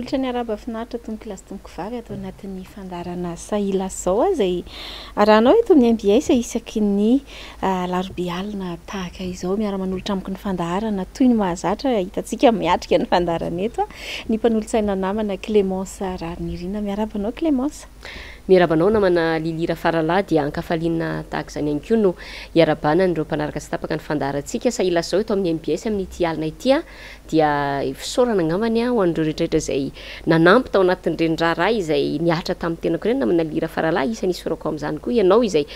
Manolotra ny araba finaritra tomboky lasy tomboky vavy atao anatin'ny fandarana Saila Sao izay arahanao eto amin'ny MBS isaky ny larobia alina tahaka izao miara-manolotra amiko ny fandarana toy ny mahazatra hitantsika miatrika ny fandarana eto ny mpanolotsaina namana Clémence Rarinirina. Miarabanao Clémence. Mirabanao namana Lilira Farala dia ankafaliana tahaka izany ihany koa no iarabana ireo mpanaraka sy tapaka ny fandarantsika Saila Sao eto amin'ny MBS amin'ny ity alina ity dia fisaorana angambany ho an'ireo rehetrarehetra izay nanampy tao anatin'ireny raharaha izay niatra tamin'ny tenako ireny namana Lilira Farala isany isorako amin'izany koa ianao izay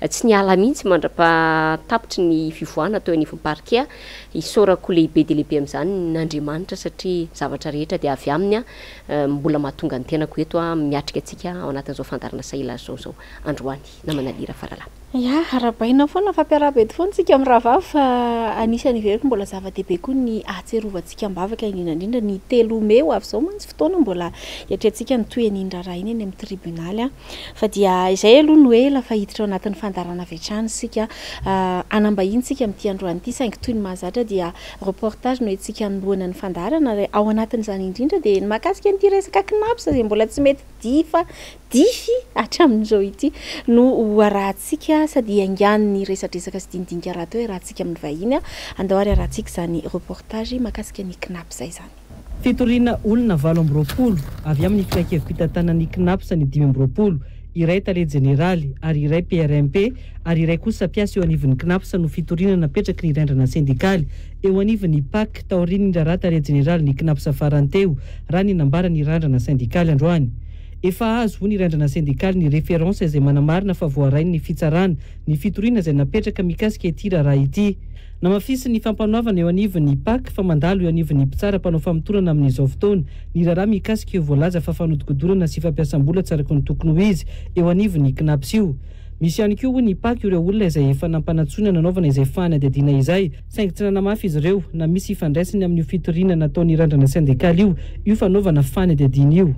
tsy niala mihitsy mandrapatapitry ny fivoahana tao anivon'ny parquet isorako lehibe dia lehibe amin'izany n'Andriamanitra satria zavatra rehetra dia avy aminy mbola mahatonga ny tenako eto miatrika antsika ao anatin'izao fandarana Saila Sao zao androany namana Lilira Farala. Ya, arabaina foana fampiaraba eto foana tsika amin'ny rahavavy fa anisany veriko mbola zava-dehibe koa ny ahatserovantsika mbavaka indrindra ny 3 Mey ho avy izao mantsy fotoana mbola hiatrehantsika ny toenin-draharaha iny eny amin'ny tribonaly fa dia izay aloha no hoe lafa hiditra ao anatin'ny fandarana avy hatrany sika anambahintsika amin'ity androany ity saingy toy ny mahazatra dia reportage no etsika anoloana ny fandarana ao anatin'izany indrindra dia mahakasika an'ity resaka knapsa izay mbola tsy mety dify hatramin'izao ity no arahantsika sady angian'ny resadresaka sy dindinika raha teo rahantsika amin'ny vahiny andao ary arahantsika izany reportage mahakasika ny knapsa izany. Fitoriana olona 7 avy amin'ny firaikevi-pitantanan'ny knapsa ny 5 iray tale jeneraly ary iray PRMP ary iray kosa piasa eo anivon'ny knapsa no fitoriana napetraky ny randrana sindikaly eo anivon'ny PAC taorian'ny raharaha tale jeneraly ny knapsa faranteo raha ny nambara ny randrana sindikaly androany. Efa azo ho ny randrana sindikaly ny referensa izay manamarina fa voarainy ny fitsarana ny fitoriana izay napetraka mikasika ity raharaha ity. Namafisy ny fampanaovana eo anivon'ny PAC fa mandalo eo anivon'ny mpitsara mpanao famotorana amin'izao fotoana ny raharaha mikasika eo voalaza fa fanodikodorana sy fampiasam-bola tsaraky ny tokony ho izy eo anivon'ny knapsa io. Misy ihany koa ny PAC ireo olona izay efa nampanatsona nanaovana izay fanadihadiana izay saingy tsy nanamafy izy ireo na misy ifandraisany amin'ny fitoriana nataony randrana sindikaly io fanaovana fanadihadiana io.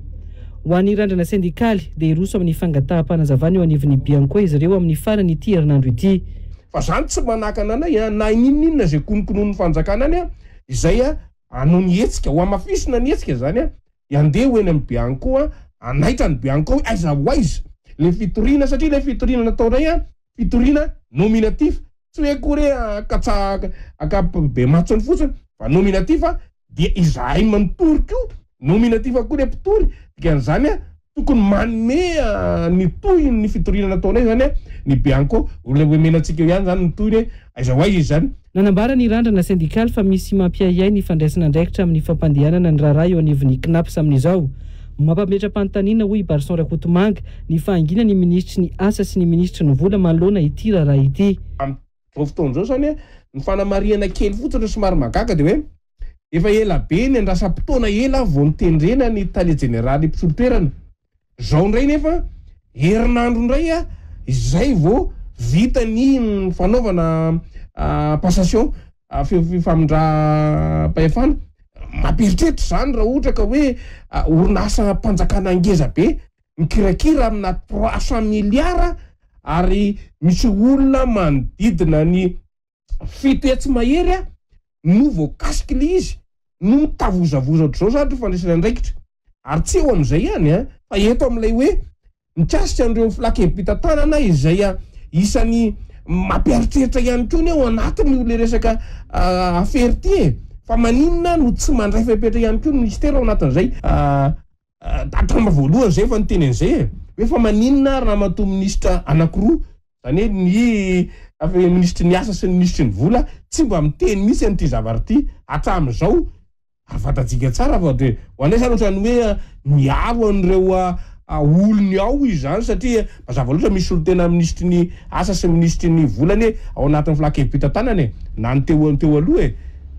Ho an'ny randrana sindikaly dia iroso amin'ny fangataham-panazavana eo anivon'ny Bianco izy ireo amin'ny farany ity herinandro ity. Fa zany tsy manakana anay na ininona izay konokonon'ny fanjakana any izay anao ny hetsika ho amafisina ny hetsika zany andeha ho eny amin'ny Bianco anaitra ny Bianco aiza ho aiza le fitoriana satria le fitoriana nataonay fitoriana nominatif tsy hoe kory akatsaka akabe matsony fotsiny fa nominatif dia izahay manotory koa nominatif koa mpitory dikan'izany tokony manome ny toy ny fitoriana nataonay zany ny Bianco le hoe menantsika ihany zany ny toy aiza ho aiza izy zany. Nanambara ny randrana sindikaly fa misy mampiayay ny fandraisana andraikitra amin'ny fampandehanana ny raharaha eo anivon'ny knapsa amin'izao. Mampametra-panontaniana hoy Barson Rakotomanga ny fahangina ny ministry ny asa sy ny ministry ny vola manoloana ity raharaha ity. Amin'izao fotoana izao zany ny fanamariana kely fotsiny somary magaga dia hoe efa ela be ny andrasam-potoana ela vao nitendrena ny tale jeneraly mpisolotoerana. Zao ndray nefa herinandro ndray izay vao vita ny fanaovana passation fifamindra-pahefana mamperitreritra zany raha ohatra ka hoe orinasa mpanjakana angeza be mikirakira amina 300 miliara ary misy olona manodidina ny 7 hetsy mahery no voakasiky le izy no mitavozavoza ohatr'izao sady fandraisana andraikitra ary tsy eo amin'izay ihany fa eto amin'ilay hoe mikasika an'ireo filakem-pitantanana izay isany mampieritreritra ihany koa ny ao anatiny le resaka afery ty fa maninona no tsy mandray fepetra ihany koa ny ministera ao anatin'izay hatrama voalohany zay fa niteny an'izay hoe fa maninona raha matoa ministra anankiroa zany hoe ny ministry ny asa sy ny ministry ny vola tsy mba miteny misy an'ity zavatra ity hatramin'izao ary fantatsika tsara fa de ho anay sany ohatrany hoe miaro an'ireo olony ao izy zany satria mazava loatra misy olo tena ministry ny asa sy ministry ny volany ao anatin'ny filakem-pitantanany na ny teo aloha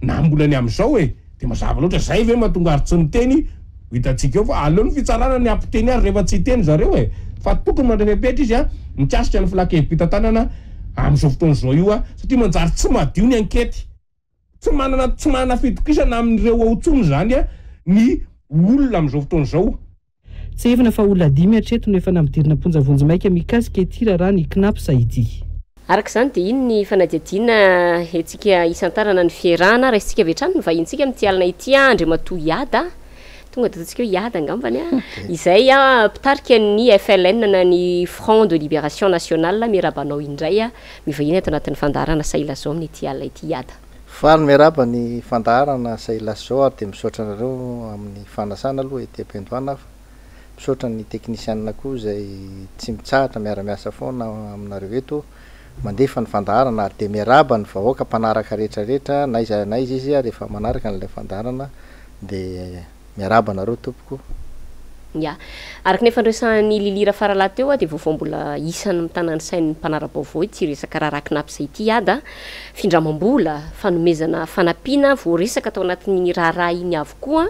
na mbolany amin'izao de mazava loatra zay ve mahatonga ary tsy niteny hitantsika eo fa aleo ny fitsarana ny ampiteny ary rehefa tsy hiteny zareo fa tokony mandray fepetra izy mikasika ny filakem-pitantanana amin'izao fotoana izao io satria manjary tsy madio ny ankety tsy manana fitokisana amin'ireo aotsony zany ny olona amin'izao fotoana izao. Tsy evina fa olona 5 hatreto no efa nampidirina ponjavonjy maika mikasika ity raharaha ny knapsa ity. Araka izany dia iny ny fanadihadiana etsika isan-tarana ny fiarahana raha isika avy hatrany ny vahintsika amin'ity alina ity Andriamatoa Iada tonga de ataontsika hoe iady angambany izay mpitarika ny FLN na ny Front de Libération Nationale miarabanao indray mivahiny ato anatin'ny fandarana Sailazao amin'ny ity alina ity iada faly miaraba ny fandarana Sailazao ary de misaotra anareo amin'ny fanasana aloha ety Ampendoana fa misaotra ny teknisianina koa zay tsy mitsahatra miara-miasa foana aminareo eto mandefa ny fandarana ary de miaraba ny vahoaka mpanaraka rehetrarehetra na iza izy rehefa manaraka n'ilay fandarana de miaraba nareo tompoko ya araky ny fandraisan'ny lilira faralahy teo de vaovao mbola isan'ny mitanany sain'ny mpanara-baovao tsy resaka raha rakinapy zay ity iada findramam-bola fanomezana fanampiana vo resaka tao anatin'ny raharaha iny avokoa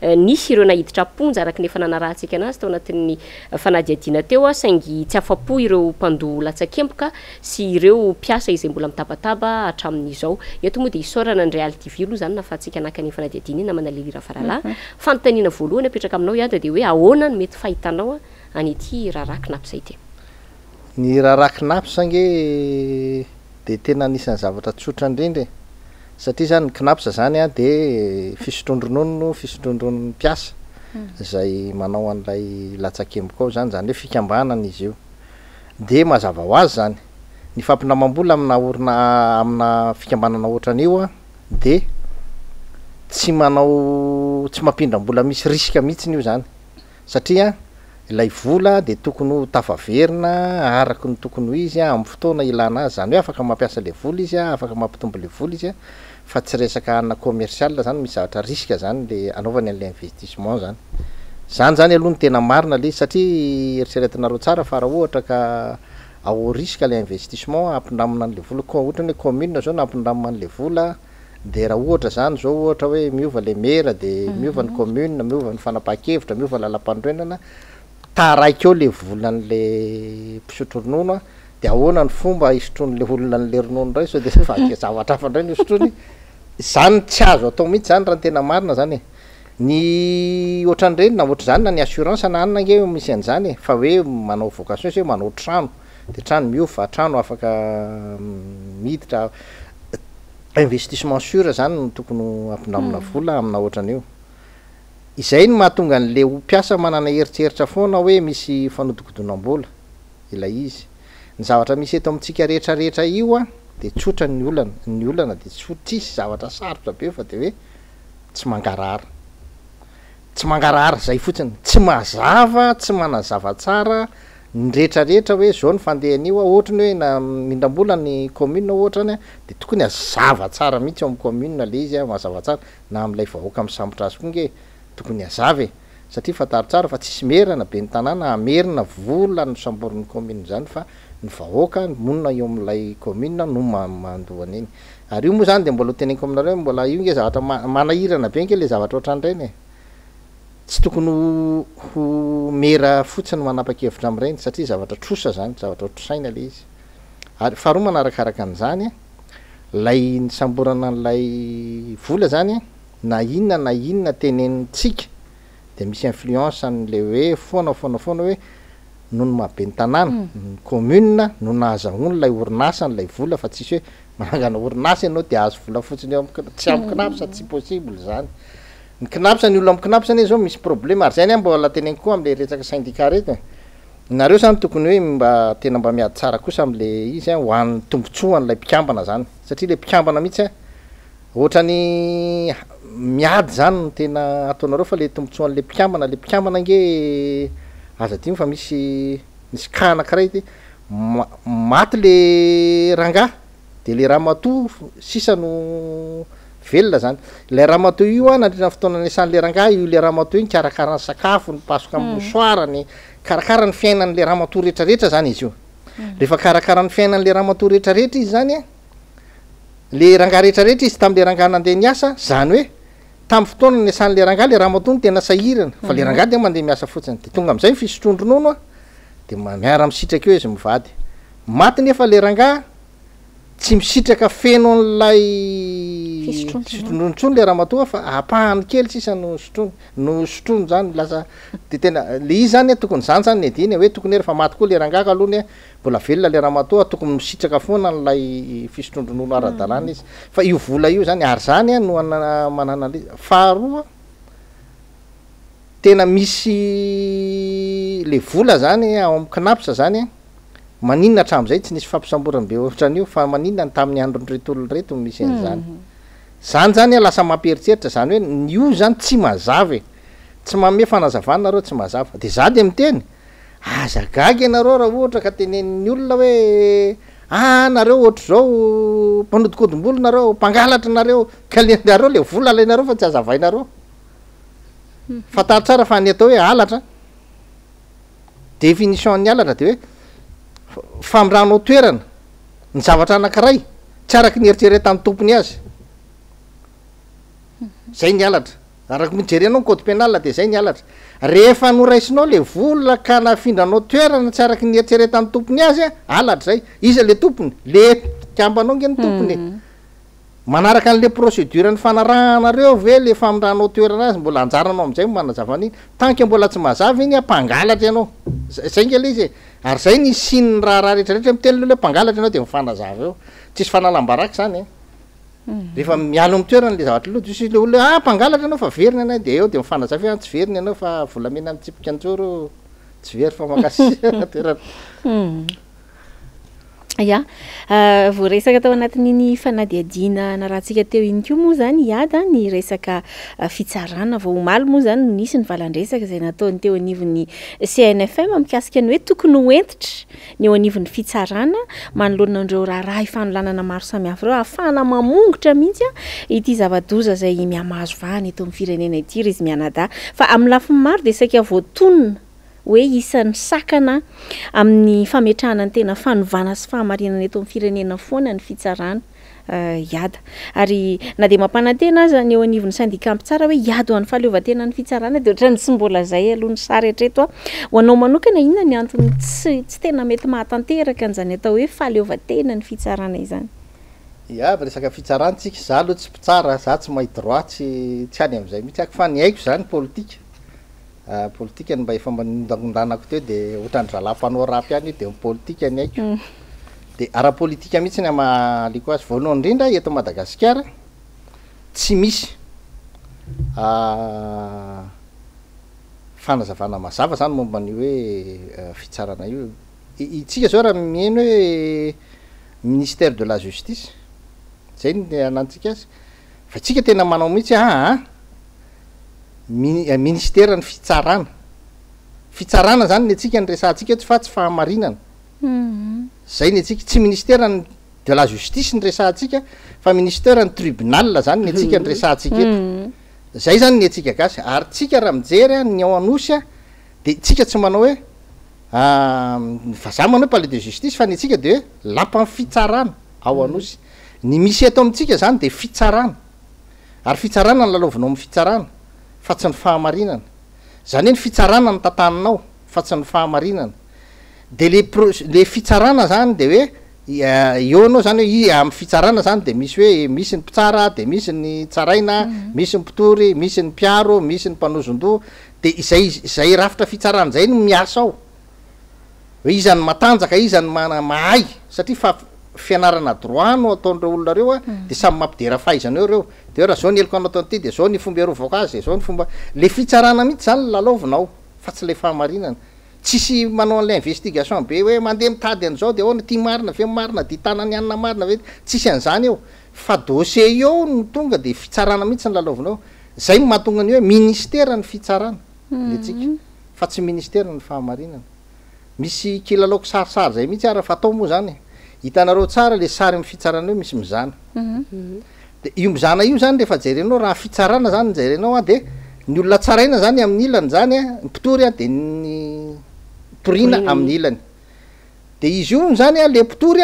nisy ireo nahiditra ponja araky ny efa nanarahantsika anazy tao anatin'ny fanadiadiana teo saingy tsy afapo ireo mpandoha latsakemboka sy ireo mpiasa izay mbola mitabataba hatramin'izao eto moa de isaorana ny Real TV aloha zany nafahantsika anakany fanadiadiana na mana lilira faralahy fanontaniana voalohany apetraka aminao iada de hoe ahoana ny mety fahitanao an'ity rarakinapy zay ty ny rarakinapy sange de tena anisan'ny zavatra tsotra indrindra satria zany ny knapsa zany de fisotrondronono fisotrondron'ny mpiasa zay manao an'ilay latsakemboka ao zany hoe fikambanana izy io de mazava ho azy zany ny fampinamam-bola amina orina amina fikambanana ohatran'io de tsy manao tsy mampindram-bola misy risika mihitsy io zany satria ilay vola de tokony ho tafaverina araky ny tokony ho izy amin'ny fotoana ilana azy zany hoe afaka mampiasa le vola izy afaka mampitombo le vola izy fa tsy resaka anna commercial zany misy zavatra risika zany le anaovany an'le investissement zany aloha ny tena marina le satria eritreretinareo tsara fa raha ohatra ka ao risika le investissement ampindramina an'le vola ohatra ny commune zao na ampindramina an'le vola de raha ohatra zany zao ohatra hoe miova le mera de miova ny commune miova ny fanapahan-kevitra miova lalam-pandroenana taraiky eo le volan'le mpisotro ronono de ahoana ny fomba isotrony le olona n'le ronono ray so de zavatra hafa indray ny isotrony zany tsy azo atao mihitsy zany raha tena marina zany ny ohatran'ireny na ohatra zany na ny assurance na anina nge misy an'izany fa hoe manao vocation hoe manao trano de trano miova trano afaka miditra investissement sûr zany no tokony ampindramina vola amina ohatran'io izay ny mahatonga an'le mpiasa manana eritseritra foana hoe misy fanodikodonam-bola ilay izy ny zavatra misy eto amintsika rehetrarehetra io de tsotra ny olana de tsisy zavatra sarotra be fa de hoe tsy mangarara zay fotsiny tsy mazava tsy manazava tsara ny rehetrarehetra hoe zao ny fandehan'io ohatrany hoe na mindram-bola ny commune ohatrany de tokony azava tsara mihitsy eo amin'ny commune le izy mazava tsara na am'ilay vahoaka misambotra azy koa nge tokony azavy satria fataro tsara fa tsisy merana be ny tanàna amerina vola ny samborin'ny commune zany fa ny vahoaka monina eo am'ilay commune no mandohana iny ary io moa zany de mbola teneniko aminareo mbola io nge zavatra manahirana be nge le zavatra ohatran'ireny tsy tokony ho mera fotsiny manapa-kevitra am'ireny satria zavatra trosa zany zavatra otrosaina le izy ary faharoa manarakaraka an'izany lay ny samborana n'lay vola zany na inona tenenitsika de misy influence an'le hoe foana hoe noho ny mahabe ny tanàna ny commune no nahazahoany lay orinasa n'lay vola fa tsisy hoe manangana orinasa ianao de azo vola fotsiny eo tsy amin'ny knapsa tsy possible zany ny knapsa ny olo amin'ny knapsa ane zao misy problème ary zany mbola teneniko koa am'le resaka syndicat reto nareo zany tokony hoe mba tena mba miady tsara kosa am'le izy ho an'ny tombotsoan'lay mpikambana zany satria le mpikambana mihitsy ohatrany miady zany no tena ataonareo fa le tombotsoan'le mpikambana nge aza dimy fa misy ka anankiray ty maty le ranga de le ramatoa sisa no velona zany le ramatoa io nandrina fotoana nesan'le ranga io le ramatoa iny karakarany sakafo ny pasoka amin'ny mosoarany karakara ny fiainan'le ramatoa rehetrarehetra zany izy io rehefa karakara ny fiainan'le ramatoa rehetrarehetra izy zany le ranga rehetrarehetra izy tam'le ranga nandeha niasa zany hoe tam'y fotoana nesan'le ranga le ramatoa ny tena sahirana fa le ranga de mandeha miasa fotsiny de tonga am'izay fisotrondronono de miara misitraka eo izy mivady maty nefa le ranga tsy misitraka feno an'lay fisotrondronotsony le ramatoa fa apahany kely sisa no sotrono zany lasa de tena le izy zany tokony zany nediny hoe tokony rehefa maty koa le rangaka alohany mbola velona le ramatoa tokony misitraka foana n'lay fisotrondronono ara-dalàna izy fa io vola io zany ary zany no manana faharoa tena misy le vola zany ao amin'ny knapsa zany maninona hatram'izay tsy nisy fampisamborany be ohatran'io fa maninona ny tamin'ny andron'retolona reto misy an'zany zany zany lasa mampieritreritra zany hoe nio zany tsy mazava tsy mame fanazavana nareo tsy mazava de za de miteny azagagy anareo raha ohatra ka tenen'ny olona hoe nareo ohatr' zao mpanodikodim-bolo nareo mpangalatra nareo kalenareo le vola alainareo fa tsy azavainareo fatary tsara fa ny atao hoe alatra définition-ny alatra de hoe famindranao toerana ny zavatra anankiray tsy araky ny eritreretan'ny tompony azy zay ny alatra araky mijerenao ny code pénal de zay ny alatra rehefa noraisinao le vola ka nafindranao toerana tsy araky ny eritreretan'ny tompony azy alatra zay izy le tompony le kambanao nge ny tompony manaraka an'le procédure ny fanarahanareo ve le famindranao toerana azy mbola anjaranao am'izay manazavany tanke mbola tsy mazava iny mpangalatra ianao zay nge le izy ary zay ny siny raha rehetrarehetra miteny le mpangalatra ianao de mifanazava eo tsisy fanalam-baraky zany rehefa mialo amy toerana le zavatra lo tsisy le olona mpangalatra ianao fa veriny anay de eo de mifanazava tsy veriny ianao fa volamena mitsipika antsoro tsy very fa makasy toerana ya voaresaka tao anatin'iny fanadiadiana na rahantsika teo iny ko moa zany iada ny resaka fitsarana vao omaly moa zany no nisy ny valandresaka zay nataony teo anivon'ny CNFM mikasika ny hoe tokony hoentitra ny eo anivon'ny fitsarana manoloana andreo raharaha ifanolanana maro samihafa reo ahafahana mamongotra mihitsy ity zava-doza zay miamahazo vahany eto amin'ny firenena ity ry izy mianada fa amin'ny lafiny maro de saika voatonona hoe isan'ny sakana amin'ny fametrahana ny tena fanovana sy fahamarinana eto amin'ny firenena foana ny fitsarana iada ary na de mampanantena aza ny eo anivon'ny syndicat tsara hoe iado an'ny fahaleovan-tena ny fitsarana de ohatrany tsy mbola zay aloha ny sary etreto ho anao manokana inona ny antony tsy tena mety mahatanteraka an'izany atao hoe fahaleovan-tena ny fitsarana izany ia resaka fitsarantsika za aloha tsy mpitsara za tsy mahay droit tsy any am'izay mihitsy ako fa ny haiko zany politika politika ny mba efa manondanako teo de ohatrany zala-panao rapy any de politika ny haiko de ara-politika mihitsy ny amaliko azy voalohany indrindra eto Madagasikara tsy misy fanazavana mazava zany momba ny hoe fitsarana io itsika zao raha mieno hoe ministère de la justice zay ny anantsika azy fa tsika tena manao mihitsy ministère ny fitsarana zany ny atsika ny resantsika tsy fa tsy fahamarinana zay ny atsika tsy ministère de la justice ny resantsika fa ministère ny tribunal zany ny atsika ny resantsika eto zay zany ny atsika gasy ary tsika raha mijery ny ao anosy de tsika tsy manao hoe fa za manao palais de justice fa ny atsika de hoe lampa ny fitsarana ao anosy ny misy eto amitsika zany de fitsarana ary fitsarana ny lalaovinao amin'ny fitsarana fa tsy ny fahamarinana zany hoe ny fitsarana ny tantaninao fa tsy ny fahamarinana de le fitsarana zany de hoe eo anao zany hoe amin'ny fitsarana zany de misy hoe misy ny mpitsara de misy ny tsaraina misy ny mpitory misy ny mpiaro misy ny mpanozon-doha de zay rafitra fitsarana zay no miasa ao hoe izany matanjaka izany mahay satria fa fianarana droit no ataon'ireo olona reo de samy mampidera fahaizana eo reo de raha zao ny eloko anao ataony ty de zao ny fomba iarovako azy de zao ny fomba le fitsarana mihitsy zany lalaovinao fa tsy le fahamarinana tsisy manao an'le investigation be hoe mandeha mitady an'izao de ahoana ty marina ve marina de tanany anina marina ve tsisy an'izany eo fa dossier eo no tonga de fitsarana mihitsy ny lalaovinao zay no mahatonga ny hoe ministère ny fitsarana le tsika fa tsy ministère ny fahamarinana misy kilalaoko sarisary zay mihitsy ara fatao moa zany hitanareo tsara le sary amin'ny fitsarana io misy mizana de io mizana io zany rehefa jerenao raha fitsarana zany jerenao de ny olona tsaraina zany amin'ny ilany zany ny mpitory de ny toriana amin'ny ilany de izy io zany le mpitory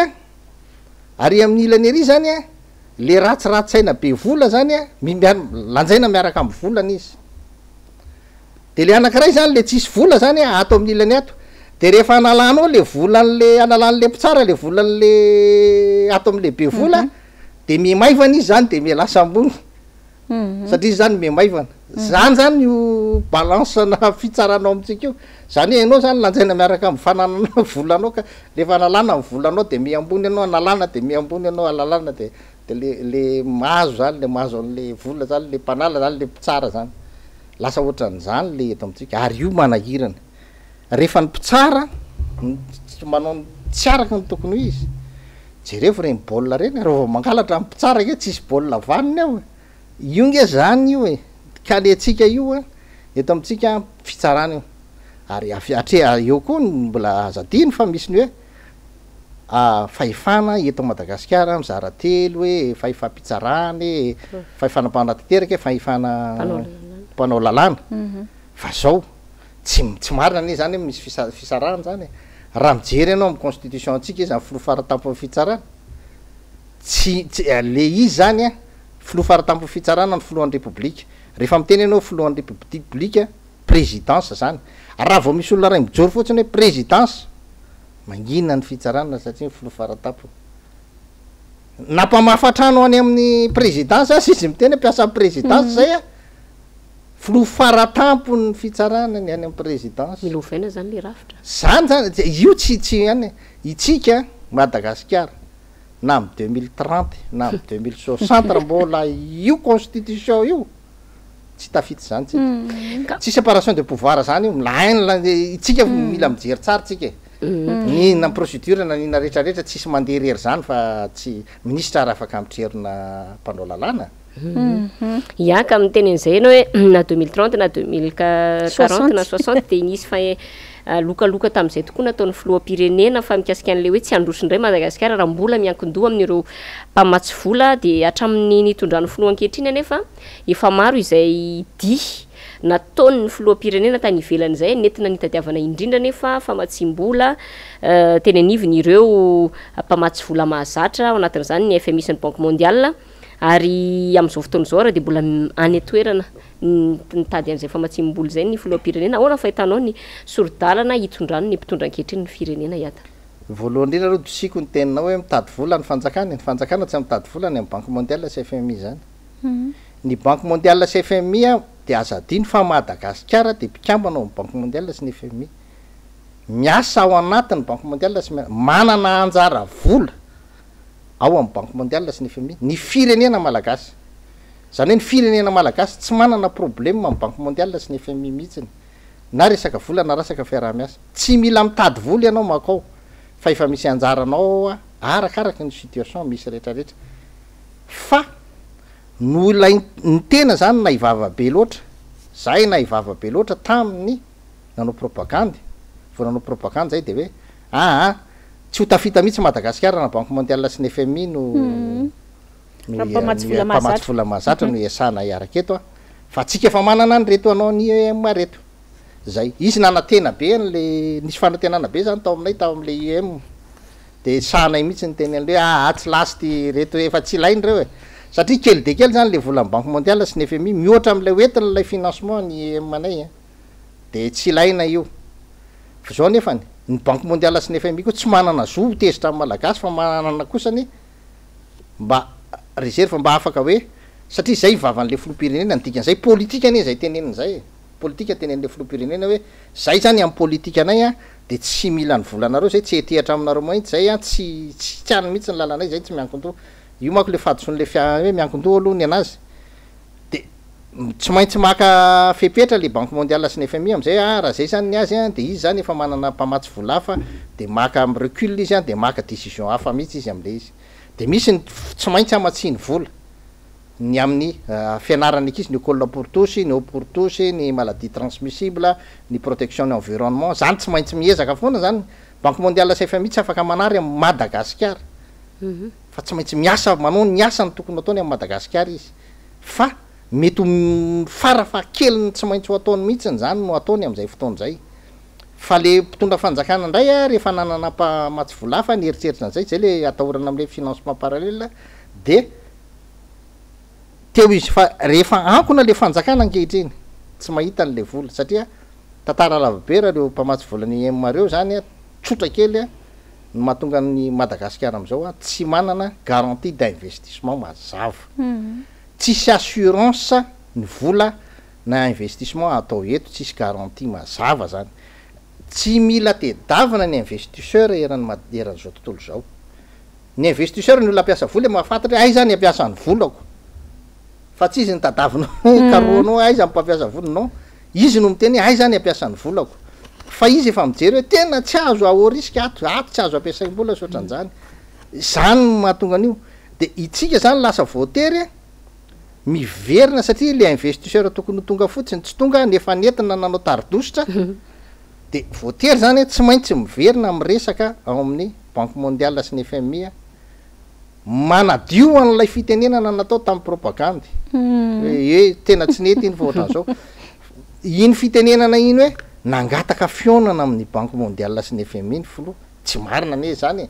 ary amin'ny ilany ery zany le ratsiratsyaina be vola zany lanjaina miaraka amin'ny volana izy de le anankiray zany le tsisy vola zany ato amin'ny ilany ato de rehefa analanao le volan'le analan'le mpitsara le volan'le ato am'le be vola de mimaivana izy zany de milasa ambony satria izy zany mimaivana zany zany io balance na fitsaranao amitsika io zany hoe anao zany lanjaina miaraka amin'ny fananana volanao ka rehefa analana amin'ny volanao de miambony anao analana de miambony anao alalana de le mahazo zany le mahazo an'le vola zany le mpanala zany le mpitsara zany lasa ohatran'izany le eto amintsika ary io manahirana rehefa ny mpitsara manao tsy araka ny tokony ho izy jereo reny baolina reny raha vao mangalatra ny mpitsara ke tsisy baolina vaniny ao io nge zany io e ka le atsika io a eto amintsika fitsarana io ary eo koa mbola azadiny fa misy ny hoe fahefana eto Madagasikara mizara telo hoe fahefampitsarany fahefana mpanatiteraka fahefana mpanao lalàna fa zao tsy marina ane zany hoe misy fisarana zany raha mijery ianao amy constitution antsika izy filoha faratampo ny fitsarana tsy le izy zany a filoha faratampo ny fitsarana ny filohan'ny republika rehefa miteny ianao filohan'ny republika présidence zany raha vao misy olona ray mijory fotsiny hoe présidence manginona ny fitsarana satria filoha faratampo nampamafatrano any amin'ny présidence azy izy miteny mpiasa présidence zay a filoha faratampo ny fitsarana ny any amin'ny présidence milovaina zany le rafitra zany io tsy any itsika Madagasikara na amy 2030 na amy 2060 raha mbola io constitution io tsy tafity zany tsy séparation de pouvoir zany io milaina itsika mila mijery tsara tsika nina procédure na nina rehetrarehetra tsisy mandeha rery zany fa tsy ministra raha afaka mitrerona mpanao lalàna iaka amin'ny teny an'izay ianao hoe na 2030 na 2040 na 60 de nisy fa lokaloka tamin'izay tokoa nataon'ny filoham-pirenena fa mikasika an'le hoe tsy androsindray Madagasikara raha mbola miankin-doha amin'ireo mpamatsy vola de hatramin'ny nitondran'ny filoha ankehitriny anefa efa maro izay nataony ny filoham-pirenena tany ivelan'izay nentina nitadiavana indrindra nefa famatsim-bola teny aniviny ireo mpamatsy vola mahazatra ao anatin'izany ny FMI sy ny Banque mondiale ary am'izao fotoana izao raha de mbola any atoerana nitady an'izay famatsim-bola zay ny filoham-pirenena ahoana fahitanao ny soro-dalana hitondrano ny mpitondra ankehitriny ny firenena iata voalohany indrindra aloha dosiko ny teninao hoe mitady vola ny fanjakana tsy mitady vola ny amin'ny Banque mondiale sy FMI zany ny Banque mondiale sy FMI a de azadiny fa Madagasikara de mpikambana ao amin'ny Banque mondiale sy ny FMI miasa ao anatin'ny Banque mondiale sy manana anjara vola ao amin'ny Banque mondiale sy ny FMI ny firenena malagasy zany hoe ny firenena malagasy tsy manana problème amin'ny Banque mondiale sy ny FMI mihitsiny na resaka vola na resaka fiaraha-miasa tsy mila mitady vola ianao makao fa efa misy anjaranao arakaraka ny situation misy rehetrarehetra fa ny olona ny tena zany na ivavabe loatra zay na ivavabe loatra tamin'ny nanao propagande vao nanao propagande zay de hoe tsy ho tafita mihitsy Madagasikara na Banque mondiale sy ny FMI no mpamatsy vola mahazatra no iasana iaraka eto fa tsika efa manana ny reto anao ny UEM reto zay izy nanantena be an'le nisy fanantenana be zany tao aminay tao am'le UEM de sanay mihitsy ny teny an'le tsy lasty reto efa tsy ilainy reo satria kely de kely zany le vola ny Banque mondiale sy ny FMI mihoatra am'le hoentina ilay financement ny UEM anay de tsy ilaina io fa zao nefany ny Banque mondiale sy ny FMI koa tsy manana zo tezitra amin'ny malagasy fa manana kosany mba reserve mba afaka hoe satria zay vavan'le filoham-pirenena dikan'izay politika ane zay tenenin'izay politika tenen'le filoham-pirenena hoe zay zany amin'ny politika anay de tsy mila ny volanareo zay tsy etehatra aminareo mahitsy zay tsy any mihitsy ny lalanay zay tsy miankin-doha io mako le fadison'le hoe miankin-doha aloha ny anazy de tsy maintsy maka fepetra le Banque mondiale sy ny FMI am'izay raha zay zany ny azy de izy zany efa manana mpamatsy vola hafa de maka amy recul izy de maka décision hafa mihitsy izy am'le izy de misy tsy maintsy amatsiny vola ny amin'ny fianarany akizy ny école pour tous ny eau pour tous ny maladie transmissible ny protection ny environnement zany tsy maintsy miezaka foana zany Banque mondiale sy FMI tsy afaka manary amin'ny Madagasikara fa tsy maintsy miasa manao ny asany tokony ataony amin'ny Madagasikara izy fa mety farafakely tsy maintsy ho ataony mihitsiny zany no ataony am'izay fotoan'izay fa le mpitondra fanjakana indray rehefa nanana mpamatsy vola hafa ny eritseritra an'izay zay le atahorana am'le financement parallèle de teo izy fa rehefa ankona le fanjakana ankehitriny tsy mahita an'le vola satria tantara lavabe raha reo mpamatsy volany mareo zany tsotra kely no mahatonga ny Madagasikara am'izao tsy manana garantie d'investissement mazava tsisy assurance ny vola na investissement atao eto tsisy garantie mazava zany tsy mila tedavana ny investisseur eran'izao tontolo zao ny investisseur ny olona ampiasa vola mahafantatra ay zany ampiasa ny volako fa tsy izy ny tadavinao karoanao aiza mpampiasa volonao izy no miteny ay zany ampiasany volako fa izy efa mijery hoe tena tsy azo ahorisika ato tsy azo ampiasaim-bola soatran'zany zany mahatonga an'io de itsika zany lasa voatery miverina satria le investisseur tokony tonga fotsiny tsy tonga nefa nentina nanao taridositra de voatery zany tsy maintsy miverina amresaka ao amin'ny banque mondiale sy ny FMI manadio an'lay fitenenana natao tamin'ny propagandy hoe tena tsy nety iny faohatran'zao iny fitenenana iny hoe nangataka fionana amin'ny banque mondiale sy ny FMI ny filo tsy marina ane zany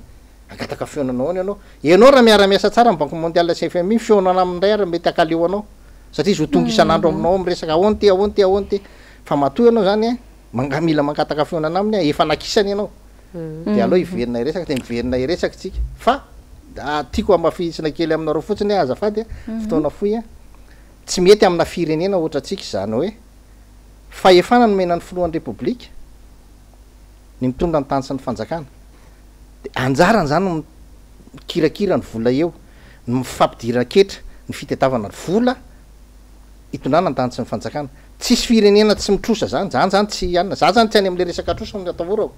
angataka fionana ao ianao raha miara-miasa tsara amin'ny banque mondiale sy FMI fionana amindray raha mety akaleo anao satria izy ho tonga isan'andro aminao miresaka ahoany ty fa matoy anao zany mila mangataka fionana aminy efa nakisany ianao de aleo iverina iresaka de miverina iresaka tsika fa tiako amafisina kely aminareo fotsiny azafady fotoana foy tsy mety amina firenena ohatra tsika zany hoe fahefana nomena ny filohan'ny repoblika ny mitondra ny tany sy ny fanjakana de anjarany zany mikirakira ny vola eo ny mifampidiran-ketra ny fitadiavana ny vola itondrana ny tany sy ny fanjakana tsisy firenena tsy mitrosa zany tsy anina za zany tsy any am'le resaka trosa ny atavorako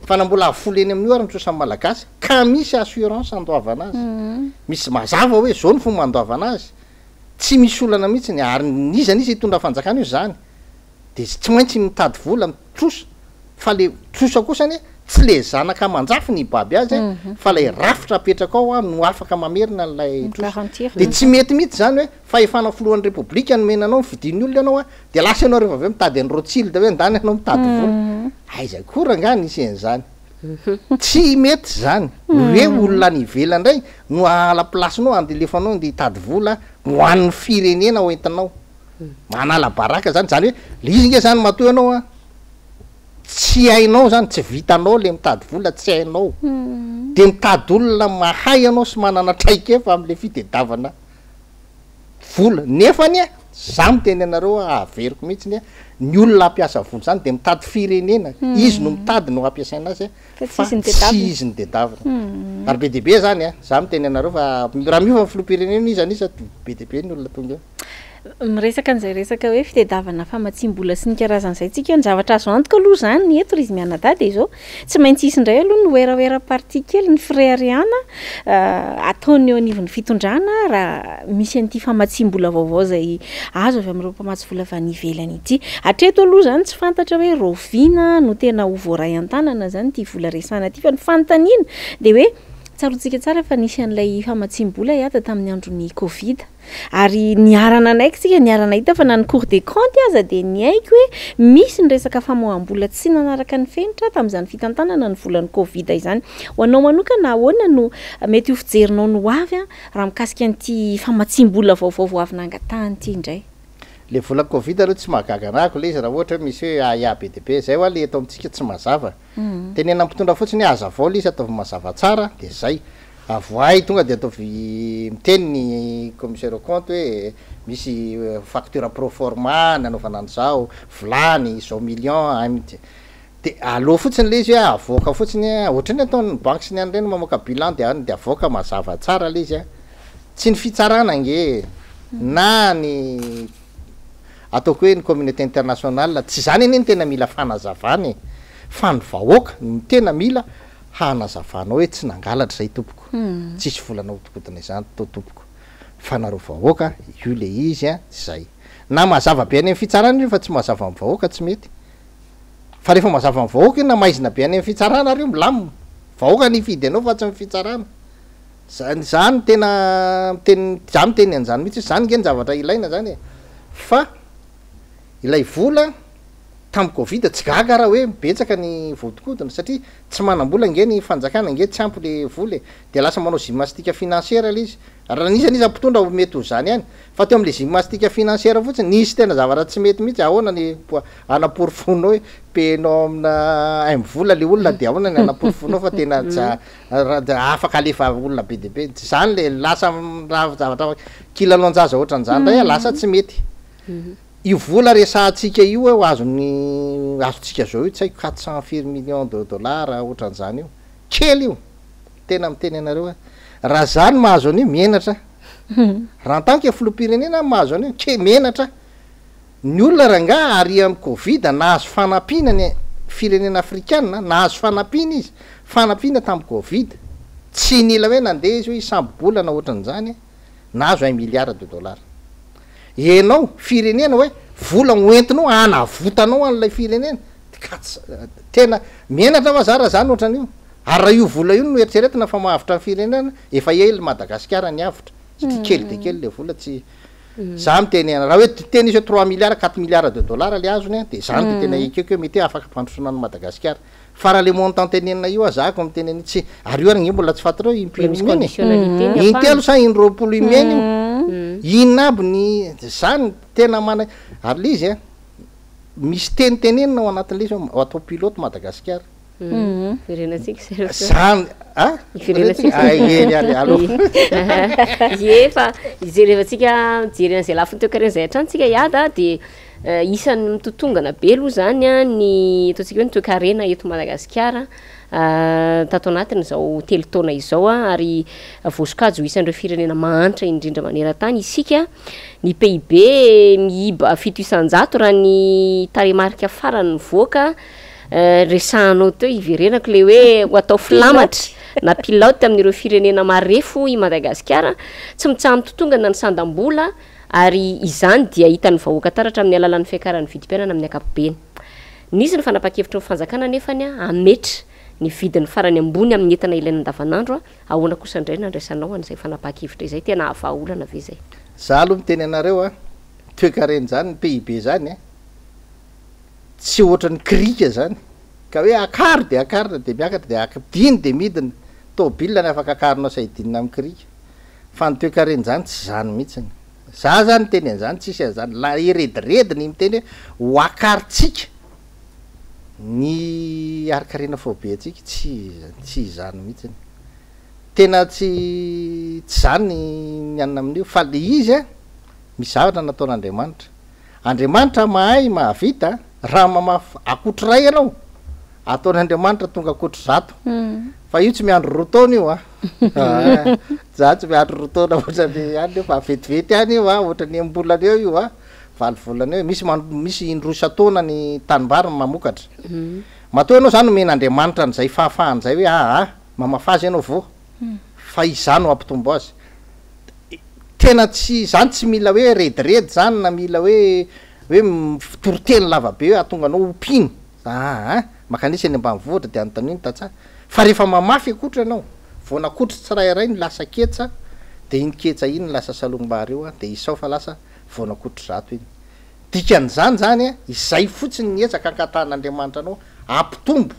fa na mbola avola eny amin'io ary mitrosa malagasy ka misy assurance andoavana azy misy mazava hoe zao ny fomba andoavana azy tsy misy olana mihitsy ny ary nizanizy hitondra fanjakana io zany de tsy maintsy mitady vola mitrosa fa le trosa kosany tsy le zanaka manjafy ny baby azy fa lay rafitra apetraka ao no afaka mamerina n'lay trosa de tsy mety mihitsy zany hoe fahefana filohan'ny repoblika nomenanao mividiny olona ianao de lasa ianao rehefa aveo mitady any Rothschild hoe ndany anao mitady vola aiza koa nga nisy an'zany tsy mety zany hoe olona ny ivela ndray no ala placenao andelefanao de hitady vola ho an'ny firenena hoentinao manala baraka zany hoe le izy nge zany matoy anao tsy hainao zany tsy vitanao le mitady vola tsy hainao de mitady olona mahay anao sy manana traika efa am'le fitediavana vola nefany za miteny anareo averiko mihitsy ny olona ampiasa vola zany de mitady firenena izy no mitady no ampiasaina azy fa tsy izy ny tediavana ary be deaibe zany za miteny anareo fa raha miofa filopirenena izy anisa be deaibe ny olona tonga eo miresaka an'izay resaka hoe fitediavana famatsim-bola sy ny karazan'izay tsika ny zavatra azo antoka aloha zany eto izy mianadady izao tsy maintsy isy indray aloha ny oeraoera parti kely ny freriana ataony eo anivon'ny fitondrana raha misy an'ity famatsim-bola vaovao zay azo avy amin'ireo mpamatsy vola avy any ivelany ity hatreto aloha zany tsy fantatra hoe rovina no tena ho voaray an-tanana zany ity vola resana ity fa ny fanontaniana de hoe tsarotsika tsara fa nisy an'ilay famatsim-bola hiada tamin'ny andron'ny Covid ary niarana anaiky sika niarana hita fa na ny cour des comptes aza de ny aiko hoe misy ny resaka famoaham-bola tsy nanaraka ny fenitra tamin'izany fitantanana ny volan'ny Covid izany ho anao manokana ahoana no mety ho fijerinao no avy raha mikasika an'ity famatsim-bola vaovao avy nangatahany ity indray le vola Covid aloha tsy mahagaga anako le izy raha ohatra hoe misy hoe aya be deaibe zay hoa le eto amintsika tsy mazava tenena mpitondra fotsiny aza vao le izy ataovy mazava tsara de zay avoay tonga de ataovy miteny ny commissaire au compte hoe misy facture proforma nanaovana an'izao volany zao million de aloha fotsiny le izy hoe avoaka fotsiny ohatrany ataony banque sy ny any reny mamoaka bilan de any de avoaka mazava tsara le izy tsy ny fitsarana nge na ny ataoko hoe ny communauté internationale tsy zany eny ny tena mila fanazavany fa ny vahoaka ny tena mila hanazavanao hoe tsy nangalatra zay tompoko tsisy volanao tokotina izany to tompoko fa nareo vahoaka io le izy zay na mazava be any amin'ny fitsarana io fa tsy mazava amin'ny vahoaka tsy mety fa rehefa mazava amin'ny vahoaka io na maizina be any amin'ny fitsarana ary io milamina vahoaka ny fidy anao fa tsy amin'ny fitsarana zany tena miteny za miteny an'izany mihitsy zany nge ny zavatra ilaina zany fa ilay vola tamin'ny Covid tsy gaga raha hoe mibetsaka ny votokodina satria tsy manam-bola nge ny fanjakana nge tsy ampy le vola de lasa manao gymnastique financière le izy raha nisy niza mpitondra mety ho zany any fa teo am'le gymnastique financière fotsiny nisy tena zavatra tsy mety mihitsy ahoana ny anaporofonao hoe penao amina aimvola le olona de ahoana ny anaporofonao fa tena afaka alefa olona be deaibe zany le lasa raha zavatra kilalonjaza ohatran'zany ray lasa tsy mety io vola resahantsika io hoe azontsika zao io tsy haiko 400 millions de dollars ohatran'zany io kely io tena miteny anareo raha zany mahazo an'io mienatra raha antanke filopirenena mahazo any ke menatra ny olona ranga ary am covid nahazo fanampiana firenena afrikana nahazo fanampina izy fanampiana tamin'ny covid tsy nila hoe nandeha izy hoe samby bolana ohatran'izany nahazo 1 milliard de dollars enao firenena hoe vola oentinao anavotanao an'ilay firenena tena menatra fa zara zany ohatran'io ary raha io vola io no eritreretina fa mahavitra ny firenena efa ely Madagasikara ny avitra tsy kely de kely le vola tsy za miteny raha hoe tena izy hoe 3 milliards 4 milliards de dollars le azony de zany de tena ekeko mety afaka mpandrosona ny Madagasikara fa raha le montant tenenina io azako miteneny tsy ary io arigny mbola tsy fantarao intelo sa indroapolo imeny inona aby ny zany tena mana ary le izy misy tenitenenina ao anatin'le izy atao pilote Madagasikara zany fa ijerevantsika mijeren'zay lafiny toekarenzay hatranytsika iada de isan'ny mitotongana be aloha zany a ny ataontsika hoe ny toekarena eto Madagasikara tato anatiny zao telo taona izao ary voasokajy ho isan'ireo firenena mahantra indrindra maneran-tany isika ny PIB miiba 700 raha ny taremarika farany voaka resahanao teo iverenako le hoe ho atao filamatra na pilote amin'ireo firenena marefo i Madagasikara tsy mitsaha mitotongana ny sandam-bola ary izany dia hitan'ny vahoaka taratra amin'ny alalan'ny fiakaran'ny vidim-piainana amin'ny ankapobeny nisy ny fanapa-kevitra ny fanjakana nefany ametra ny vidin'ny farany ambony amin'ny entana ilaina andavanandro ahoana kosa indray nandraisanao an'izay fanapa-kevitra izay tena ahavaolana ve zay za aloha miteny anareo toekareny zany ny PIB zany tsy ohatran'ny krika zany ka hoe akary de miakatra de akadiny de midina tobile ny afaka akarinao saidinina amin'ny krika fa ny toekareny zany tsy zany mihitsiny za zany teny an'izany tsisy an'izany la eredirediny miteny hoe ho akaritsika ny arikarena fobe atsika tsy zany mihitsiny tena tsy zany ny anina amin'io fa le izy misy zavatra nataon'Andriamanitra mahay mahavita raha mamafy akotry ray ianao ataon'Andriamanitra tonga akotry 100 fa io tsy miandro rotaona io za tsy miandro rotaona ohatrany any fa vetivety any io ohatrany ambolana eo io valy volana eo misy indroa isataona ny tanimbary mamokatra matoa ianao zany omen'Andriamanitra n'izay fahafahany zay hoe mamafazy ianao vo fa izany ho ampitombo azy tena tsy zany tsy mila hoe rediredy zany na mila hoe fitoroteny lavabe hoe atonga anao opiny makanisa any ambanivohitra de anontany iny tatsa fa rehefa mamafy akotra ianao vo nakotra tsirairay ny lasa ketsa de iny ketsa iny ny lasa salom-bary io de isao fa lasa vo nakotra 100 iny dikan'izany zany izay fotsiny ny ezaka ankatan'Andriamanitra anao ampitombo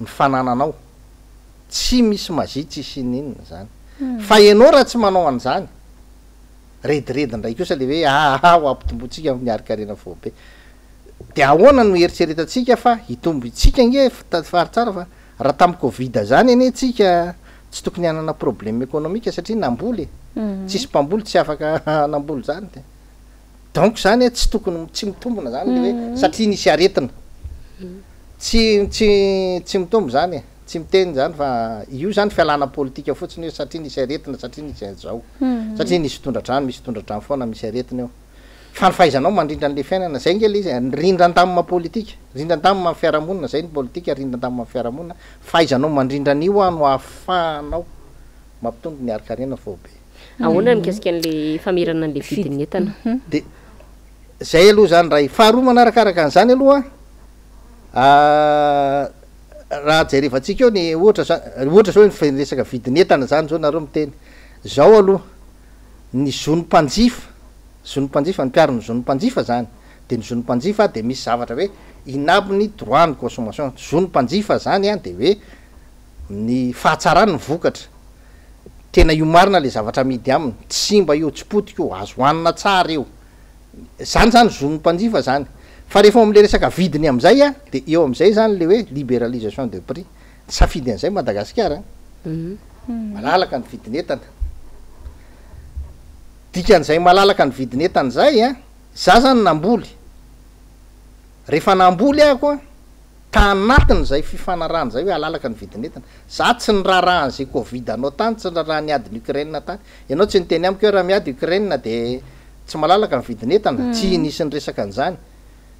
ny fanananao tsy misy mazi tsisy ininona zany fa ianao raha tsy manao an'izany redirediny ray kosa le hoe ho ampitombotsika amin'ny arikarena voabe de ahoana no eritseretatsika fa hitombo itsika nge faritsara fa raha tamin'ny covid zany eny tsika tsy tokony hanana problème économique satria namboly tsisy mpamboly tsy afaka namboly zany de donc zany tsy tokony tsy mitombona zany le hoe satria nisy aretina tsy mitombo zany tsy miteny zany fa io zany fialana politika fotsiny hoe satria nisy aretina satria nisy zao satria nisy tondradrano misy tondradrano foana misy aretina eo fa ny fahaizanao mandrindra an'le fiainana zay nge le izy rindran-tamina politika rindran-tamina amin'ny fiarahamonina zay ny politika rindran-tamina amin'ny fiarahamonina fahaizanao mandrindra an'io no ahafahanao mampitombo ny arikarena voabe ahoana mikasika an'le famirana an'le vidiny entana de zay aloha zany raha faharoa manarakaraka an'izany aloha raha jerevantsika eo ny ohatra zao ny resaka vidiny entana zany zao nareo miteny zao aloha ny zonim-panjifa ny mpiaro ny zonim-panjifa zany de ny zonim-panjifa de misy zavatra hoe inaby ny droit ny consommation zonim-panjifa zany de hoe ny fahatsarany ny vokatra tena io marina le zavatra amidy aminy tsy mba io tsipotika io azo hoanina tsara eo zany zonim-panjifa zany fa rehefa am'le resaka vidiny am'izay de eo am'izay zany le hoe libéralisation de prix safidy an'izay Madagasikara malalaka ny vidiny entana dikan'izay malalaka ny vidiny entana zay za zany namboly rehefa namboly ahako tanatiny zay fifanarahany zay hoe alalaka ny vidinetana za tsy ny raharahan' zay covid anao tany tsy raha niadiny Ukraine tany ianao tsy niteny amiko hoe raha miady Ukraine de tsy malalaka ny vidinetana tsy nisy ny resaka an'izany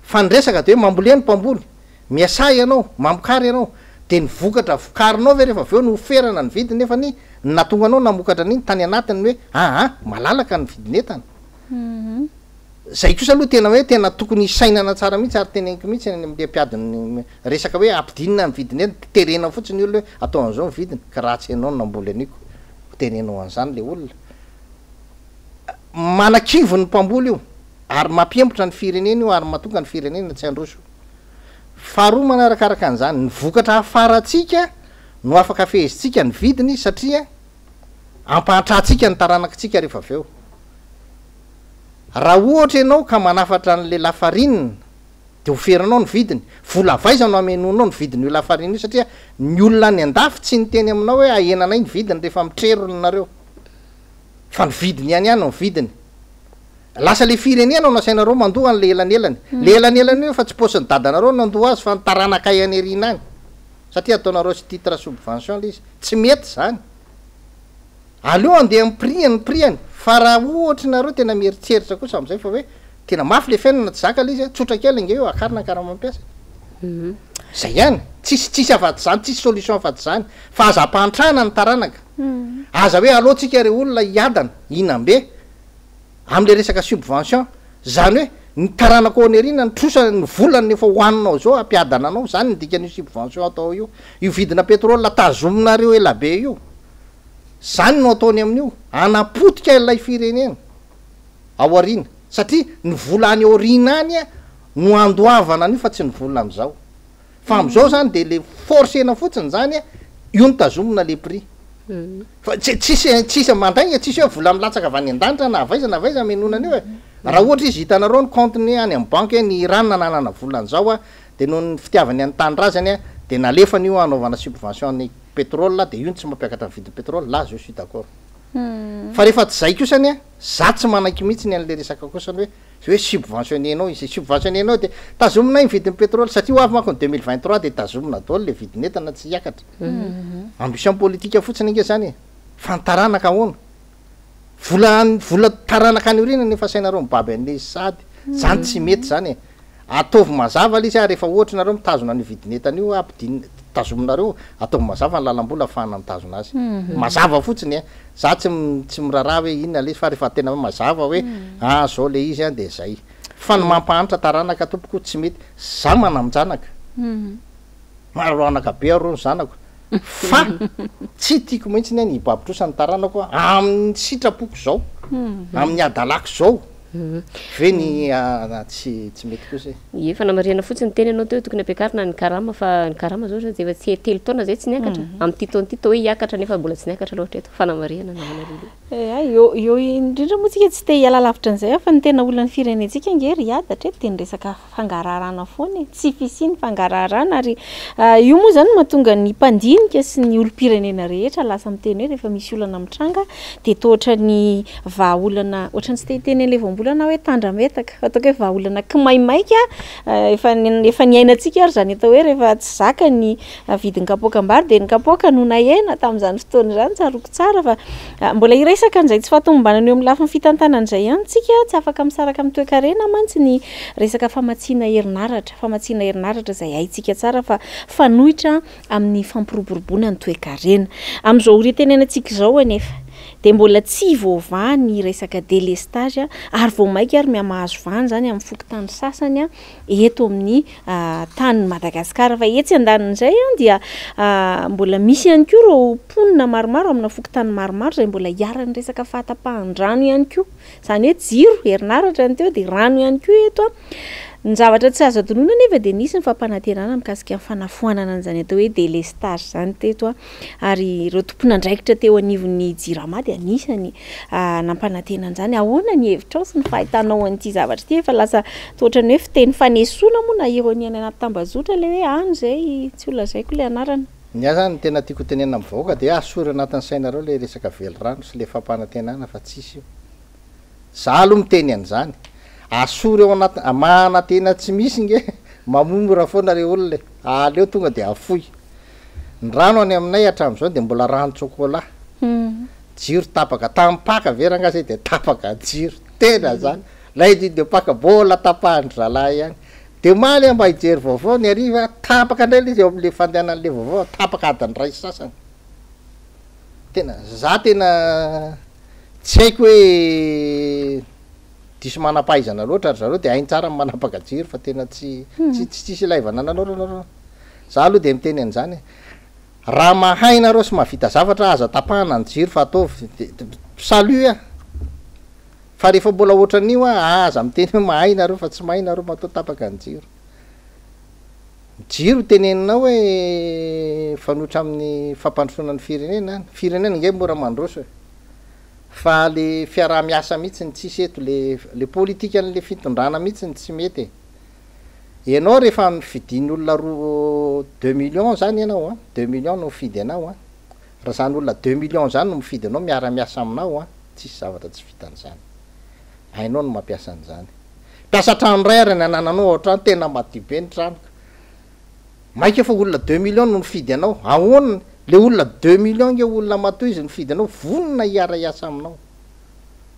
fa ny resaka de hoe mamboleny mpamboly miasay ianao mamokary ianao de ny vokatra vokarinao ve rehefa aveo no oferana ny vidiny nefa ny natonga anao namokatra an'iny tany anatiny hoe malalaka ny vidinetana zay kosa aloha tena hoe tena tokony isainana tsara mihitsy ary teneniko mihitsy amle mpiadiny resaka hoe ampidinina ny vidiny terena fotsiny olona hoe atao an'izao ny vidiny ka raha tsy anao namboly aniko tenenao an'izany le olona manakivo ny mpamboly io ary mampiembotra ny firenena io ary mahatonga ny firenena tsy androso faharoa manarakaraka an'izany ny vokatra afaratsika no afaka fehezitsika ny vidiny satria ampahatratsika ny taranakitsika rehefa aveo raha ohatra ianao ka manafatra n'le lafarinina de oferanao ny vidiny vola vaiza no amenonao ny vidiny io lafarina io satria ny olona ny andafy tsy niteny aminao hoe ahenanay ny vidiny rehefa mitrerolonareo fa ny vidiny ihany ny vidiny lasa le firenena no asainareo mandoha an'le elanelany le elanelany io fa tsy posiny dadanareo nandoha azy fa nytaranakay anerina any satria ataonareo sy titre subvention le izy tsy mety zany aleo andeha ampriany priany fa raha ohatra nareo tena mieritseritra kosa am'izay fa hoe tena mafy le fiainana tsy zaka le izy tsotra kely inge eo akarina karamampiasa zay ihany tsisy afaty zany tsisy solution afaty zany fa aza ampantrana ny taranaka aza hoe aloatsika re olona hiadana inambe am'le resaka subvention zany hoe ny taranako anerina ny trosa ny volany efa hoaninao zao ampiadana anao zany ny dikan'io subvention atao io vidina petrole tazominareo elabe io zany no ataony amin'io anapotika ilay firenena ao arina satria ny volany orina any no andoavana an'io fa tsy ny volana am'izao fa am'izao zany de le forcena fotsiny zany io ny tazomina le prix fa tsisy mandaigna tsisy hoe vola milatsaka avy any an-danitra na avaiza menonana io raha ohatra izy hitanareo ny compteny any amin'ny banque ny ranona nanana volan'izao de noho ny fitiavany any tandrazany de nalefany io anaovana subvention ny pétrole de io ny tsy mampiakatra ny vidiny pétrole là je suis d'accord fa rehefa tsy zay kosany za tsy manaiky mihitsy ny an'le resaka kosany hoe subventionné-nao izy subventionné-nao de tazominay ny vidiny pétrole satria ho avy manko ny 2023 de tazomina daholo le vidinetana tsy hiakatra ambition politique fotsiny inge zany fa nitaranaka ahoana vola taranaka any orina nefa sainareo mibaby an'le izy sady zany tsy mety zany ataovy mazava le izy rehefa ohatra nareo mitazona ny vidinetana io ampidiny tazominareo ataovy mazava ny lalam-bola afahana mitazona azy mazava fotsiny za tsy miraharaha hoe inona le izy fa rehefa tena mazava hoe zao le izy de zay fa ny mampahanitra taranaka tompoko tsy mety za manamjanaka maroanaka be areo ny zanako fa tsy tiako mihitsy ny hibabitrosa ny taranako amin'ny sitrapoko zao amin'ny adalako zao ve ny tsy mety kosa efa namariana fotsiny teny anao teo tokony ampiakarina ny karama fa ny karama zao de efa tsy telo taona zay tsy niakatra am'ty taona ty hoe hiakatra nefa mbola tsy niakatra loatra eto fa namariana namana eo indrindra moa tsika tsy te hiala lavitra an'izay fa ny tena olona ny firenetsika nge ry adatra eto de ny resaka fangararana foana tsy fisiny fangararana ary io moa zany mahatonga ny mpandinika sy ny olom-pirenena rehetra lasa miteny hoe rehefa misy olana mitranga de tohatra ny vahaolana ohatrany tsy te hiteny an'le voambolana hoe tandrametaka ataoko hoe vahaolana kimaimaika efa niainantsika ary zany atao hoe rehefa tsy zaka ny vidiny kapoakambary de ny kapoaka no nahena tamin'izany fotoana zany tsaroko tsara fa mbola iresaka an'izay tsy fahatombanana eo amin'ny lafiny fitantanan'izay ihany tsika tsy afaka misaraka amin'ny toe-karena mantsy ny resaka famatsiana herinaratra zay haitsika tsara fa fanohitra amin'ny fampiroboroboana ny toe-karena am'izao retenenantsika zao anefa de mbola tsy voavaha ny resaka délestage ary vao maika ary miamahazo vany zany amin'ny fokontany sasany eto amin'ny tany Madagasikara fa etsy andanin'izay dia mbola misy ihany koa reo ponina maromaro amina fokontany maromaro zay mbola hiara ny resaka fahatapahan-drano ihany koa zany hoe jiro herinaratra ny teo de rano ihany koa eto ny zavatra tsy azo adonona nefa de nisy ny fampanantenana mikasika fanafoanana an'izany atao hoe délestage zany teto ary ireo tompon'andraikitra teo anivon'ny Jirama de anisany nampanantena an'izany ahoana ny hevitrao sy ny fahitanao an'ity zavatra ity efa lasa tohatra ny hoe fiteny fanesona moa na irony any anaty tambazotra le hoe any zay tsy olona zay koa le anarana ny zany tena tiako tenena mivahoaka de asory anatin'ny sainareo le resaka velorano sy le fampanantenana fa tsisy io za aloha miteny an'izany asory eo anaty manatena tsy misy nge mamomora foana re olona aleo tonga de afoy ny rano any aminay hatram'izao de mbola rano chocolat jiro tapaka tampaka veranga zay de tapaka jiro tena zany lay de paka bola tapahany zalahy ihany de maly mba hijery vaovao ny ariva tapaka indray le izy eo am'le fandehanan'le vaovao tapaka adany ray sasany tena za tena tsy haiko hoe diso manam-pahaizana loatra ary zareo de hainy tsara ny manapaka jiro fa tena tsy tsisy ilaivana nanao za aloha de miteny an'izany raha mahay nareo sy mahavita zavatra aza tapahana ny jiro fa ataovy salut fa rehefa mbola ohatran'io aza miteny hoe mahay nareo fa tsy mahay nareo matao tapaka ny jiro teneninao hoe fanotra amin'ny fampandrosoana ny firenena nge mora mandroso fa le fiaraha-miasa mihitsy ny tsisy eto le politika an'le fitondrana mihitsy ny tsy mety ianao rehefa mifidiny olona roa 2 millions zany ianao 2 millions no mifidy anao raha zany olona 2 millions zany no mifidy anao miara-miasa aminao tsisy zavatra tsy vitan'zany hainao no mampiasa an'zany mpiasa trano ray ary ny anananao ohatrany tena madio be ny trano maika efa olona 2 millions no mifidy anao ahoana le olona 2 millions nge olona matoy izy mifidy anao vonona hiara-iasa aminao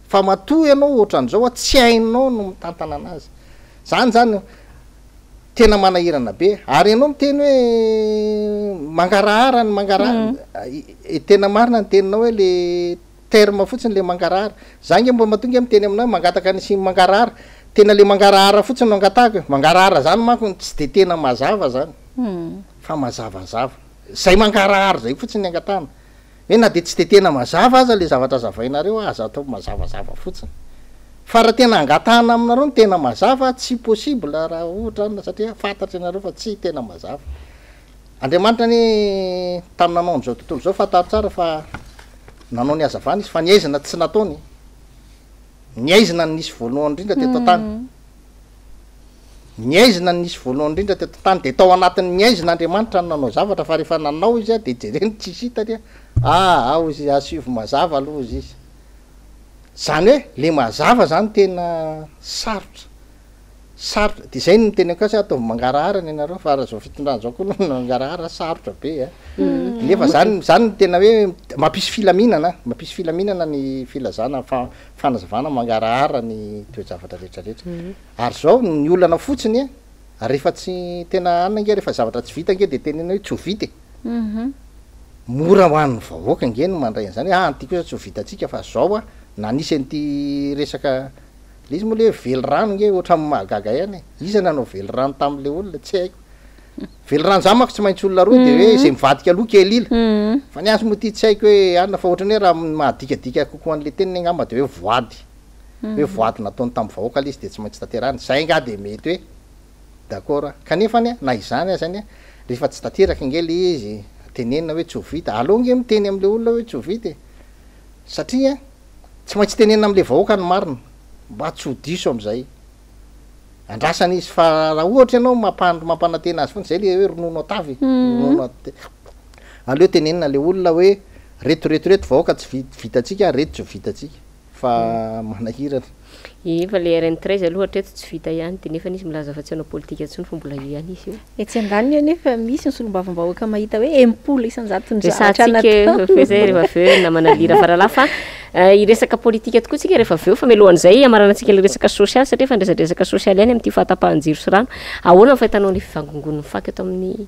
fa matoy ianao ohatran'izao tsy hainao no mitantana anazy zany tena manahirana be ary ianao miteny hoe mangarahara ny mangarahara tena marina ny teninao hoe le terme fotsiny le mangarahara za nge mbo matonga miteny aminao mangataka ny simy mangarahara tena le mangarahara fotsiny no angatahako mangarahara zany manko tsy de tena mazava zany fa mazavazava zay mangarahara zay fotsiny angatahana hoe na de tsy de tena mazava aza le zavatra zavainareo aza atao mazavazava fotsiny fa raha tena angatahana aminareo ny tena mazava tsy possible raha ohatra satria fantatry anareo fa tsy tena mazava Andriamanitra ny taminanao an'izao tontolo zao fataro tsara fa nanao ny azavana izy fa ny aizina tsy nataony ny aizina ny nisy voalohany indrindra teto tany ny aizina ny nisy voalohany indrindra teto tany de tao anatin'ny aizina Andriamanitra ny nanao zavatra fa rehefa nanao izy de jereny tsisy hitany ao izy asivy mazava aloha izy zany hoe le mazava zany tena sarotra de zay ny teny akasy ataovy mangarahara ny anareo fa raha zao fitondrana zao koa aloha mangarahara sarotra be nefa zany tena hoe mampisy filaminana ny filazana fanazavana mangarahara ny toejavatra rehetrarehetra ary zao ny olana fotsiny rehefa tsy tena anina nge rehefa zavatra tsy vita nge de tenena hoe tsy ho vity mora hoan'ny vahoaka nge no mandray an'zany ty kosa tsy ho vitatsika fa zao na nisy an'ty resaka le izy moa le vely rano nge ohatra amy mahagaga ihany iza nanao vely rano tam'le olona tsy haiko vely rano za mako tsy maintsy olona roa de hoe zay mivadika aloha kelila fa ny azy moa ty tsy haiko hoe anina fa ohatrany hoe raha mahadikadika kokoa an'le teniny angamba de hoe voady nataony tamy vahoaka le izy de tsy maintsy taterahany zay nga de mety hoe d'accord kanefany na izany azany rehefa tsy tateraka nge le izy tenenina hoe tsy ho vita aloha nge miteny am'le olona hoe tsy ho vita satria tsy maintsy tenenina am'le vahoaka ny marina mba tsy ho diso am'izay andrasana izy fa raha ohatra ianao mampanantena azy foana zay le hoe ronono atavy aleo tenenina le olona hoe reto vahoaka tsy vitatsika reto tsy ho vitatsika fa manahirana efa le RN13 aloha hatreto tsy vita ihany de nefa nisy milaza fa tsy anao politika intsony fa mbola ihany izy io tsy andaniny nefa misy ny solombavam-bahoaka mahita hoe impolo isanjaton'ny zatratsika zay rehefa aveo na manalira faralahy fa iresaka politika tokoa tsika rehefa aveo fa melohan'izay amarana antsika le resaka sosialy satria fa ndresadresaka sosialy ihany am'ty fahatapahan-jiro sy rano ahoana ny fahitanao ny fivangongon'ny faky eto amin'ny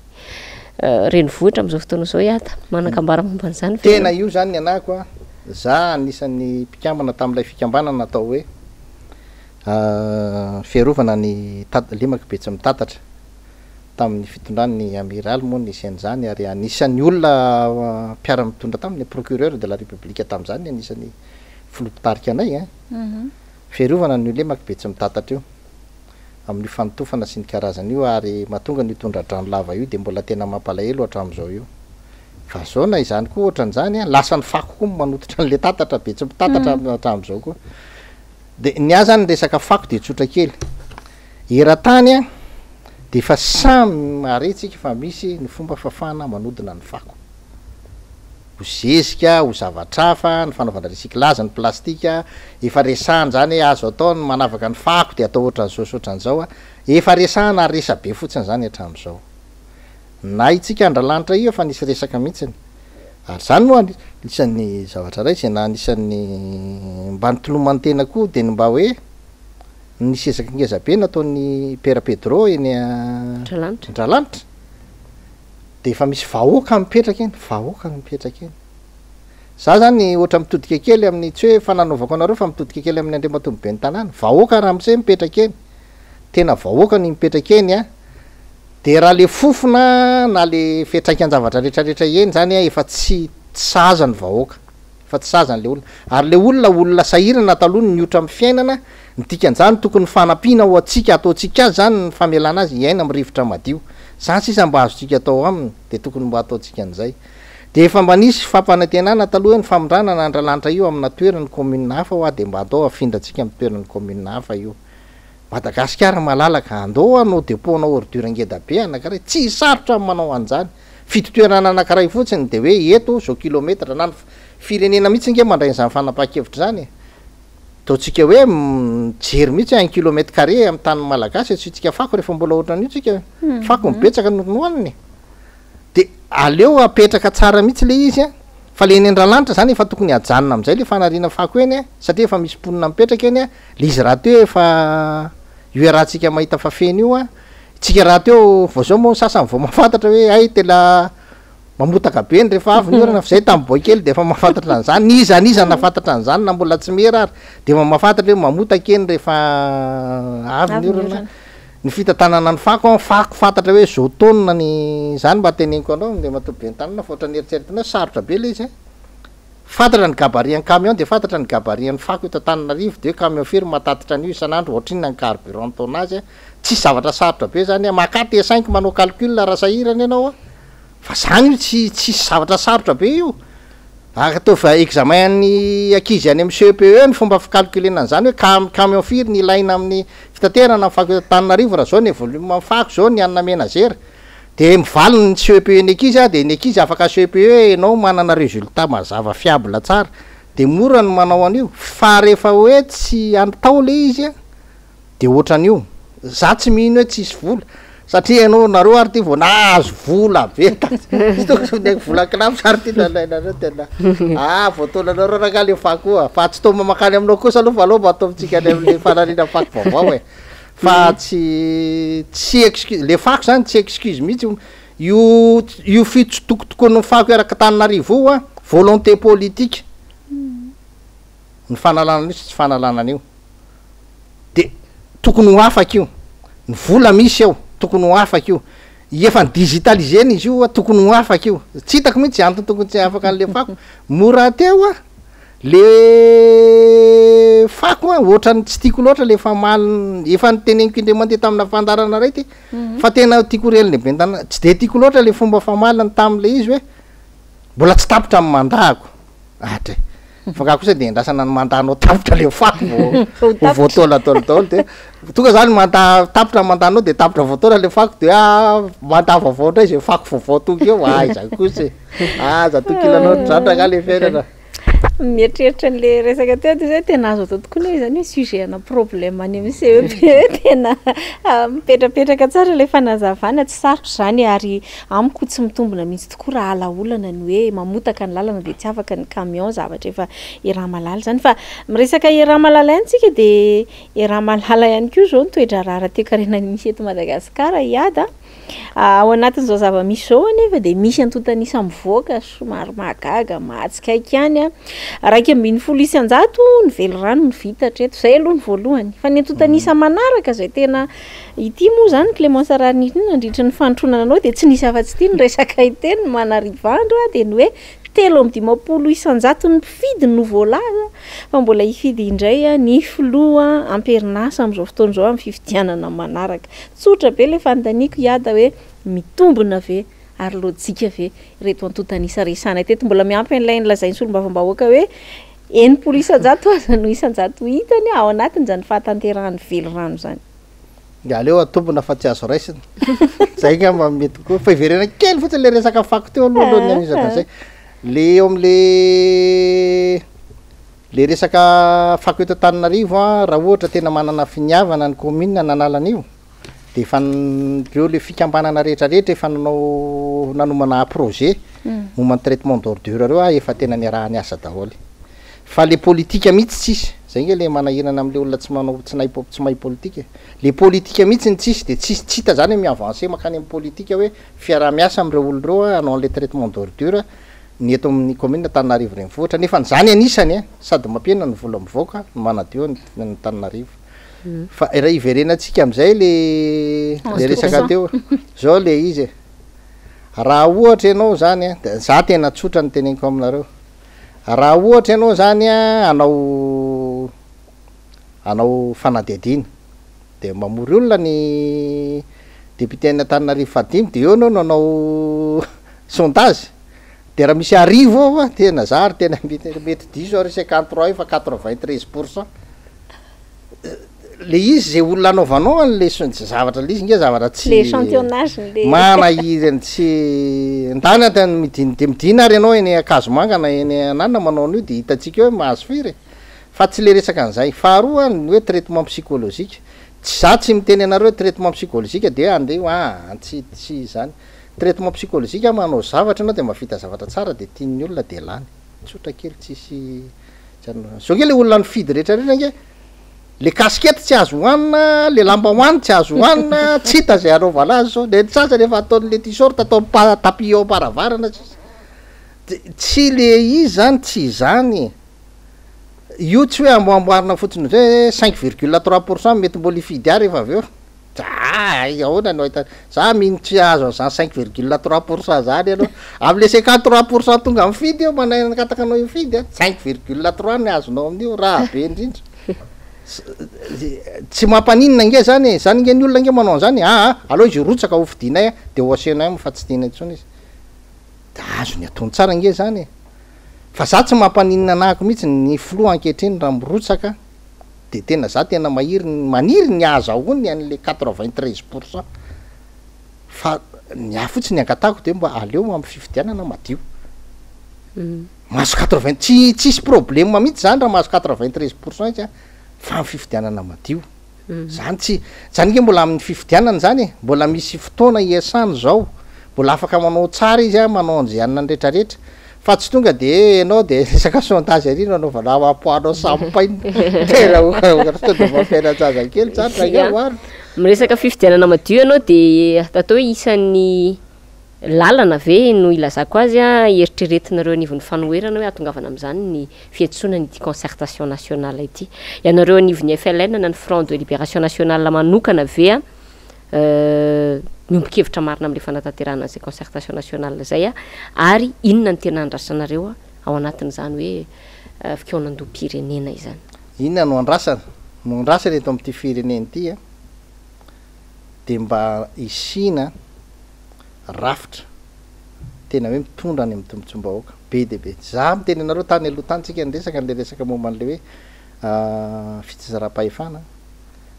renivohitra am'izao fotoana zao ihata manakambara momba an'izany tena io zany ny anahako za anisan'ny mpikambana tam'ilay fikambanana atao hoe fiarovana ny lemaka betsy mitatatra tamin'ny fitondrany amiral moa nisy an'izany ary anisan'ny olona mpiara-mitondra tamin'ny procureur de la république tam'izany anisan'ny filopitarika anay fiarovana ny lemaka betsy mitatatra io amin'ny fanotofana sy ny karazany io ary mahatonga ny tondra drano lava io de mbola tena mampalahelo hatram'izao io fa zao na izany koa ohatran'izany lasa ny fako koa manototra an'le tatatra betsy mitatatra hatram'izao koa de ny azy zany resaka fako de tsotra kely eran-tany de efa samy aretsika fa misy ny fomba fafana manodina ny fako ho zezika ho zavatrafa ny fanaovana recyclage ny plastika efa resahany zany azo atao ny manavaka ny fako de atao ohatran'zao efa resahana resa be fotsiny zany hatram'izao na itsika andralanitra io fa nisy resaka mihitsiny ary zany no anisan'ny zavatra ray zay na anisan'ny mba nitoloman'ny tena koa de ny mba hoe nisy ezaka ngezabe nataon'ny pera Pedro eny Andralanitra de efa misy vahoaka mipetraka eny za zany ohatra mitodika kely amin'ny tsy hoe fananaovako anareo fa mitodika kely amin'ny Andriamatombo be ny tanàna vahoaka raha am'izay mipetraka eny tena vahoaka ny mipetraka eny a de raha le fofona na le fiantraikan-javatra rehetrarehetra eny zany a efa tsy saza ny vahoaka efa tsy saza ny le olona ary le olona sahirana taloha ny miotra amin'ny fiainana ny dikan'izany tokony fanampiana ho atsika ataontsika azy zany ny famelana azy iaina amin'ny rivotra madio zany sisa mba azotsika atao aminy de tokony mba ataontsika an'izay de efa mba nisy fampanantenana taloha ny famondrana na Andrialanitra io amina toerany commune hafa ho de mba atao afindratsika amin'ny toerany commune hafa io Madagasikara malalaka andao anao dépôt na ordure ngeda be anankiray tsy sarotra manao an'izany fitotoerana anankiray fotsiny de hoe eto zao kilometra na firenena mihitsy nge mandray an'izany fanapa-kevitra zany ataontsika hoe jery mihitsy 1 kilomètre carré amin'ny tany malagasy atsika fako rehefa mbola ohatran'io tsika fako mibetsaka nonoaniny de aleo apetraka tsara mihitsy le izy a fa le eny Andralanitra zany efa tokony ajanona am'izay le fanariana fako eny a satria efa misy ponina mipetraka eny a le izy raha teo efa io rahantsika mahita fa feny io a tsika raha teo vao zao moa sasany vao mahafantatra hoe ay tena mamotaka be ny rehefa avy ny orana fa zay tamin'ny boakely de efa mahafantatra an'izany niza nafantatra an'izany na mbola tsy mera ary de efa mahafantatra hoe mamotaka eny rehefa avy ny orana ny fitantanana ny fako fantatra hoe zao taonina ny zany mba teneniko anao de matobe ny tanana fa ohatrany eritreretina sarotra be le izy fantatra ny gabarian'ny camion de fantatra ny gabarian'ny fako eto Antananarivo de hoe camion firy matatitra an'io isan'andro ohatrinona ny carburant tonnage tsy zavatra sarotra be zany makaty E5 manao calcul raha sahirana ianao fa zany io tsy zavatra sarotra be io ataova examen'ny ankizy any amin'ny CPE ny fomba fikalkulena an'izany hoe camion firy ny ilaina amin'ny fitaterana ny fako eto Antananarivo raha zao ny volume amin'ny fako zao ny anina menazera de mivaliny ny CPE ny ankizy de ny ankizy afaka CPE enao manana résultat mazava fiable tsara de mora ny manao an'io fa rehefa hoe tsy antao le izy de ohatran'io za tsy mihino hoe tsisy vola satria ianao nareo ary ty vao nahazo vola be vola kinafo sary ty nalainareo tena voataonanareo raha le fako fa tsy tao mamakany aminao kosa aloha fa aloha mba ataontsika am'le fanariana fako vaovao fa tsy excuse le fako zany tsy excuse mihitsy io fitsotokotokony fako araka Antananarivo io volonté politique ny fanalana io tsy fanalana an'io de tokony ho afaka io ny vola misy ao tokony ho afaka io efa ny digitalisena izy io tokony ho afaka io tsy hitako mihitsy antony tokony tsy afaka an'le fako mora teo le fako ohatrany tsy tiako loatra le efa maly efa nyteneniko indray mandeha tamina fandarana raiky fa tena tiako reliny be ntana tsy de tiako loatra le fomba famaliny tam'le izy hoe mbola tsy tapitra amin'ny mandahako atre faka kosa de ndrasana ny mandahanao tapitra le fako voataola taolataolo de tonga zany tapitra mandahanao de tapitra voataola le fako de mandaha vaovao indray zay fako vaovao tonga eo zany kosa za tokilanao zany raha le fiainana mieritreritra n'le resaka teo de zay tena azo atao tokoa hoe zany hoe sujet ana problème any amin'ny CEP tena mipetrapetraka tsara le fanazavana tsy sarotra zany ary amiko tsy mitombona mihitsy tokoa raha alaolana ny hoe mamotaka ny lalana de tsy afaka ny camion zavatra efa iraha malala zany fa miresaka iraha malala ihany tsika de iraha malala ihany koa zao ny toedra rara toe-karena misy eto Madagasikara iada ao anatin'izao zava-misy zao anefa de misy antontanisa mivoaka somary mahagaga mahatsikaiky ihany raiky ambin'ny 100 ny velo rano ny vita hatreto zay aloha ny voalohany fa ny antontanisa manaraka zay tena ity moa zany Clémence Rarinina nandritra ny fandronana anao de tsy nisy afa-tsy ity ny resaka iteny manarivandro de ny hoe 320 isanjato ny mpifidy no voalaza fa mbola hifidy indray ny filoa amperinasa am'izao fotoana zao amin'ny fifidianana manaraka tsotra be le fandaniko iada hoe mitombona ve ary lojika ve reto antontanisa resana teto mbola miampy an'ilay lazainy solombavam-bahoaka hoe 80 isanjato aza no isanjato hitany ao anatiny zany fahatanterahany velo rano zany aleo atombona fa tsy azo raisina zay ngamba mety koa fa iverena kely fotsiny le resaka fako teo alohalohany an'izany zay le eo am'le resaka fako eto Antananarivo raha ohatra tena manana finiavana ny commune nanala an'io de efa reo le fikambanana rehetrarehetra efa nanomana projet momany traitement d'ordure reo efa tena ny raha ny asa daholy fa le politika mihitsy tsisy zay nge le manahirana am'le olona tsy manao tsy mahay politika le politika mihitsy ny tsisy de tsisy tsy hita zany miavance makany amin'ny politika hoe fiarah-miasa am'ireo olo reo anao an'le traitement d'ordure ny eto amin'ny commune Tananarivo renivohitra nefa zany anisany sady mampiena ny vola mivoaka manadio ny Tananarivo fa raha iverenatsika am'izay le resaka teo zao le izy raha ohatra ianao zany de za tena tsotra ny teneniko aminareo raha ohatra ianao zany anao fanadihadina de mamory olona ny député ny Tananarivo fadimy de eo anao nanao sondage de raha misy arivo ao tena zary tena mety 10 ary 53 fa 93%. Le izy zay olona anaovanao an'le zavatra le izy nge zavatra tsy le échantillonnage le mana izy tsy ndany ata midina ary ianao eny Akazomanga na eny anana manao an'io de hitatsika hoe mahazo firy fa tsy le resaka an'izay faharoa ny hoe traitement psychologique tsy za tsy miteny anareo traitement psychologique de andeha tsy zany traitement psychologique manao zavatra anao de mafita zavatra tsara de tian'ny olona de lany tsotra kely tsisy zao nge le olona ny fidy rehetrarehetra nge le casquette tsy azo hoanina le lamba hoany tsy azo hoanina tsy hita zay anaovana azy zao de sasany efa ataon'le t-shirt atao tapillon paravarana tsy le izy zany tsy zany io tsy hoe amboamboarina fotsiny hoe 5,3% mety mbola ifidy ary efa aveo ahoana no ahita za mino tsy azo zany 5,3% zany anao am'le 53% tonga mifidy eo manakataka anao ifidy 5,3 ny azonao amin'io raha be indrindra tsy mampaninina nge zany nge ny olona nge manao an'zany aloha izy rotsaka ho fidinay de hoasenay fa tsy tena intsony izy de azo ny atony tsara nge zany fa za tsy mampaninina anahako mihitsy ny flo ankehitriny raha mirotsaka de tena za tena maniry ny aza ony an'le 93% fa ny fotsiny angatako de mba aleo amy fifidianana madio mahazo 80 tsisy problème mihitsy zany raha mahazo 93% izy fa amy fifidianana madio zany tsy zany nge mbola amin'ny fifidianana zany mbola misy fotoana iasany zao mbola afaka manao tsara izy manao anjeanina rehetrarehetra fa tsy tonga de anao de resaka sondage arino anaovana mapoanao sampainy tena de mampiaina zazakely tsara miresaka fifidianana madio ianao de tatao isan'ny lalana ve no ilazako azy eritreretinareo anivon'ny fanoherana hoe atongavana am'izany ny fiantsonany ity concertation nationale ity ianareo anivon'ny FLN na ny Front de Libération Nationale manokana ve miombon-kevitra marina am'le fanatanterahana zay concertation nationale zay ary inona ny tena andrasanareo ao anatin'izany hoe fikaonandoam-pirenena izany inona no andrasana eto am'ty firenena ity de mba isina rafitra tena hoe mitondra any am'tombotsom-bahoaka be de be za miteny anareo tany aloha tantsika nresaka nle resaka momba an'le hoe fitsaram-pahefana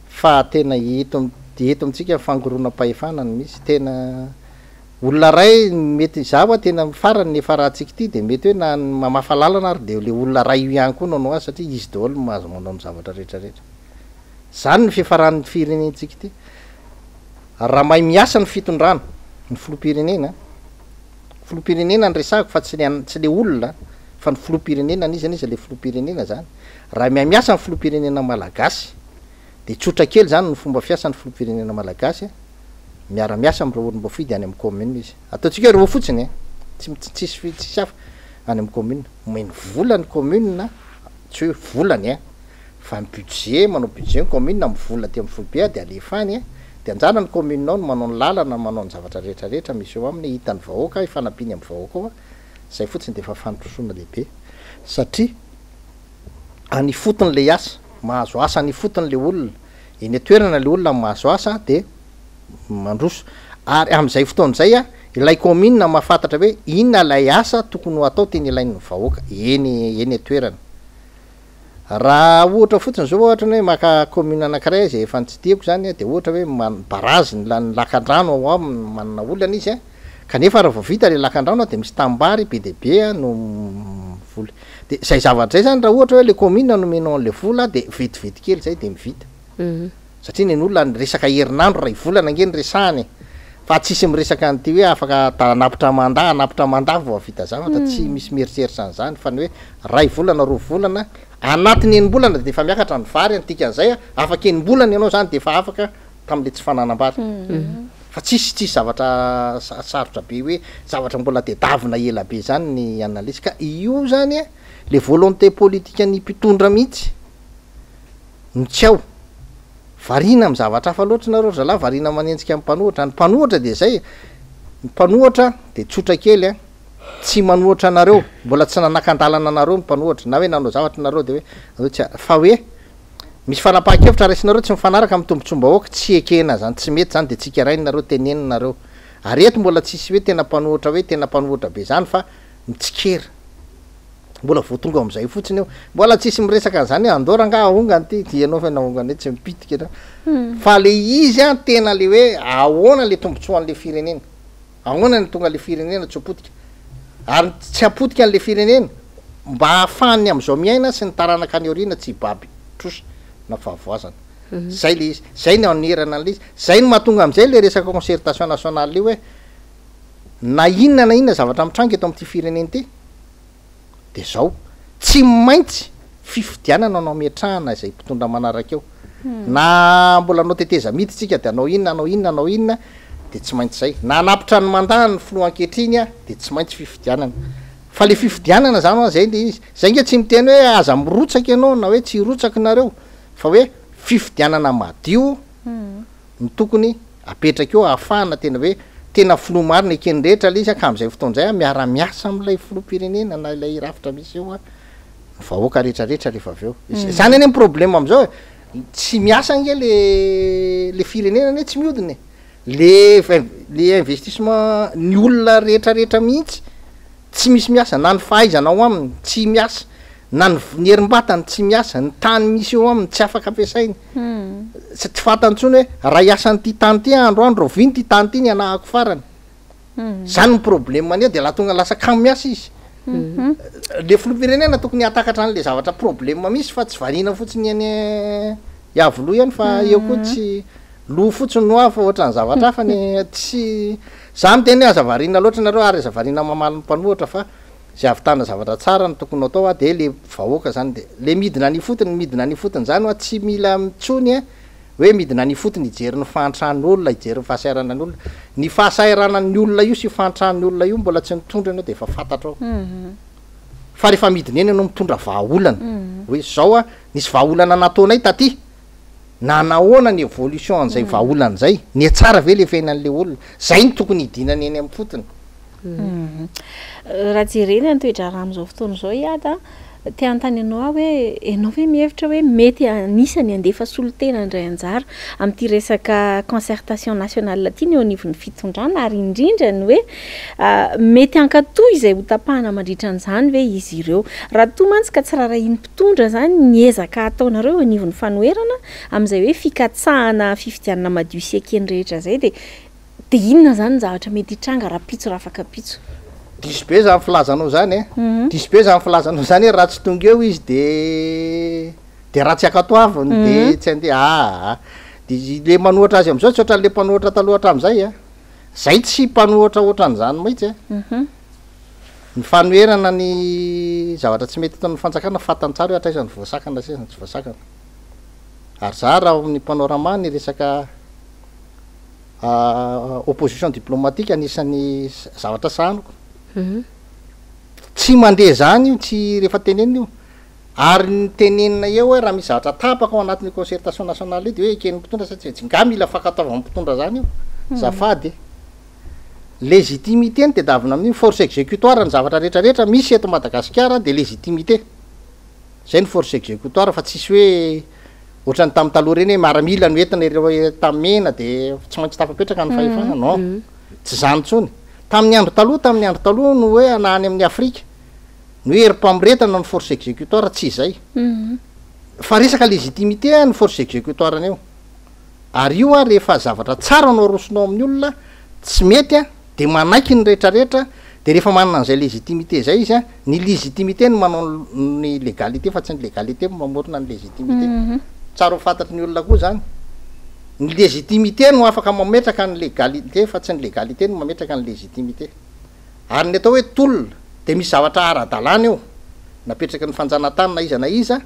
fa tena eto amitsika fangorona-pahefana ny misy tena olona ray mety zaho tena farany nefa rahantsika ity de mety hoe na mamafalalana ary de le olona ray io ihany koa nanao azy satria izy daholo mahazo manao ny zavatra rehetrarehetra zany ny fifaran'ny firenentsika ity raha mahay miasa ny fitondrana ny filopirenena ny resako fa tsy le olona fa ny filopirenena izy le filopirenena zany raha mihay miasa ny filopirenena malagasy de tsotra kely zany ny fomba fiasan'ny filopirenena malagasy miara-miasa am'ireo olomba fidy any amin'ny commune izy ataotsika reo fotsiny tsisy hafa any amin'ny commune meny volany commune tsy hoe volany fa budget manao budget ny commune mivola ty amin'ny fobe de alefany de anjana ny commune nao no manao ny lalana manao ny zavatra rehetrarehetra misy eo aminy hitan'ny vahoaka ifanampiny amin'ny vahoaka ao zay fotsiny de efa fanotrosoana lehibe satria any fotony le asa mahazo asa ny fotony le olona eny atoerana le olona mahazo asa de mandroso ary am'izay fotoan'zay ilay commune mahafantatra hoe inona lay asa tokony ho atao teny ilain'ny vahoaka eny atoerana raha ohatra fotsiny zao ohatra hoe maka commune anankiray zay efa tsy tiako zany de ohatra hoe barazy ny lakan-drano ao manana olana izy kanefa raha vao vita le lakan-drano de misy tambary be de be no vola de zay zavatra zay zany raha ohatra hoe le commune nomenao an'le vola de vetivety kely zay de mivita satria ny olona ny resaka herinandro raha ivolana nge ny resahany fa tsisy miresaka an'ity hoe afaka anapitra manda vao avita zavatra tsy misy mieritreritra an'izany fa ny hoe ray volana roa volana anatiny enimbolana de efa miakatra ny vary antikan'izay afaka enimbolana ianao zany de efa afaka tam'le tsy fananam-bary fa tsisy zavatra sarotra be hoe zavatra mbola tedavina ela be zany ny analysy ka io zany le volonté politique ny mpitondra mihitsy mitsao varina am' zavatra hafa loatra nareo zalahy varina manenjika am' mpanohatra ny mpanohatra de zay ny mpanohatra de tsotra kely tsy manohatra anareo mbola tsy nanakandalana anareo ny mpanohatra na hoe nanao zavatra nareo de hoe tsy fa hoe misy fanapaha-kevitra raisinareo tsy mifanaraka am' tombotsombahoaka tsy ekena zany tsy mety zany de tsika rainareo teneninareo ary eto mbola tsisy hoe tena mpanohatra be zany fa mitsikera mbola voatonga am'izay fotsiny eo mbola tsisy miresaka an'izany hoe andora nga ahongany ty dianao fa nahongany hoe tsy mipitika fa le izy tena le hoe ahoana le tombotsoan'le firenena ahoana ny tonga le firenena tsy apotika ary tsy apotika an'le firenena mba hahafahany am'izao miaina sy ny taranaka any orina tsy baby trosa na fahavoazana zay le izy zay ny anerana an'le izy zay no mahatonga am'izay le resaka concertation nationale le hoe na inona zavatra mitranga eto am'ty firenena ty de zao tsy maintsy fifidianana anao miatrahana zay mpitondra manaraka eo na mbola anao teteza mity tsika de anao inona de tsy maintsy zay na anapitra ny mandany filo ankehitriny de tsy maintsy fifidianana fa le fifidianana zany zay le izy zay nge tsy miteny hoe aza mirotsaka ianao na hoe tsy rotsaky nareo fa hoe fifidianana madio ny tokony apetraka eo ahafahana tena hoe tena filo marina ekeny rehetra le izy ka am'izay fotoan'zay miara-miasa am'ilay filoam-pirenena na ilay rafitra misy eo vahoaka rehetrarehetra rehefa avy eo zany any problème am'izao tsy miasa nge le firenena ne tsy miodiny le investissement ny olona rehetrarehetra mihitsy tsy misy miasa na ny fahaizanao aminy tsy miasa na ny herim-batany tsy miasa ny tany misy eo aminy tsy afaka ampiasainy tsy fatantsony hoe raha iasan'ity tany ty androandro roviny ty tany ty ny anahako farany zany ny problème aneo de la tonga lasa kamo miasa izy le filoam-pirenena tokony hatakatra an'le zavatra problème misy fa tsy varina fotsiny any iavoloha ihany fa eo koa tsy lo fotsiny no afa ohatra ny zavatra hafa ny tsy za miteny aza varina loatra nareo ary aza varina mamaly ny mpanohatra fa zay avitana zavatra tsara ny tokony atao de le vahoaka zany de le midina ny fotony zany tsy mila mitsony hoe midina ny fotony ijery ny fahantrahan'olona ijery ny fahasairanany olona ny fahasairanany olona io sy fahantrahan'ny olona io mbola tsy mitondra anao de efa fantatra ao fa rehefa midina eny anao mitondra vahaolana hoe zao nisy vahaolana nataonay taty na nahoana ny évolution an'izay vahaolana zay ny tsara ve le fiainan'le olona zay ny tokony hidinany eny amin'ny fotony raha jereny antoedra raha am'izao fotoana zao iada te antany anao aho hoe ianao hoe mihevitra hoe mety anisany andefa solotena indray anjara am'ty resaka concertation nationale ty ny eo anivon'ny fitondrana ary indrindra ny hoe mety ankatoy izay ho tapahana mandritra an'izany ve izy ireo raha to mantsy ka tsy raharahiny mpitondra zany niezaka ataonareo eo anivon'ny fanoherana am'izay hoe fikatsahana fifidianana madio sy ekeny rehetra zay de inona zany ny zavatra mety hitranga raha pitso raha afaka pitso diso be zany filazanao zany diso be zany filazanao zany hoe raha tsy tonga eo izy de raha tsy akatoaviny de tsy andeha de le manohatra azy am'izao tsy ohatran'le mpanohatra taloatra am'izay zay tsy mpanohatra ohatran'izany mihitsy ny fanoherana ny zavatra tsy mety eton'ny fanjakana fatantsara hoe atraisany voasakana sezany tsy voasakana ary za raha amin'ny panorama ny resaka opposition diplomatique anisan'ny zavatra sahaniko tsy mandeha zany io tsy rehefa tenenina io ary ny tenenina eo hoe raha misy zavatra tapaka ao anatin'ny concertation nationale io de hoe eken'ny mpitondra satria tsy nga mila fankataovan'ny mpitondra zany io zafady légitimité ny tedavina amin'iny force exécutoire ny zavatra rehetrarehetra misy eto Madagasikara de légitimité zay ny force exécutoire fa tsisy hoe ohatrany tamin'ny taloha reny hoe maramila no entina ireo tamena de tsy maintsy tafapetraka ny fahefana non tsy zany tsony tamin'ny andro taloha no hoe anahany amin'ny Afrika ny hoe erim-pamiretana ny force exécutoire tsy zay fa resaka légitimité ny force exécutoire aneo ary io rehefa zavatra tsara no arosonao amin'ny olona tsy mety de manaiky ny rehetrarehetra de rehefa manana an'izay légitimité zay izy ny légitimité ny manao ny légalité fa tsy ny légalité mamorona ny légitimité tsara ho fantatry ny olona koa zany ny légitimité no afaka mametraka ny légalité fa tsy ny légalité no mametraka ny légitimité ary ny atao hoe tolona de misy zavatra ara-dalàna eo napetraka ny fanjanatany na iza na iza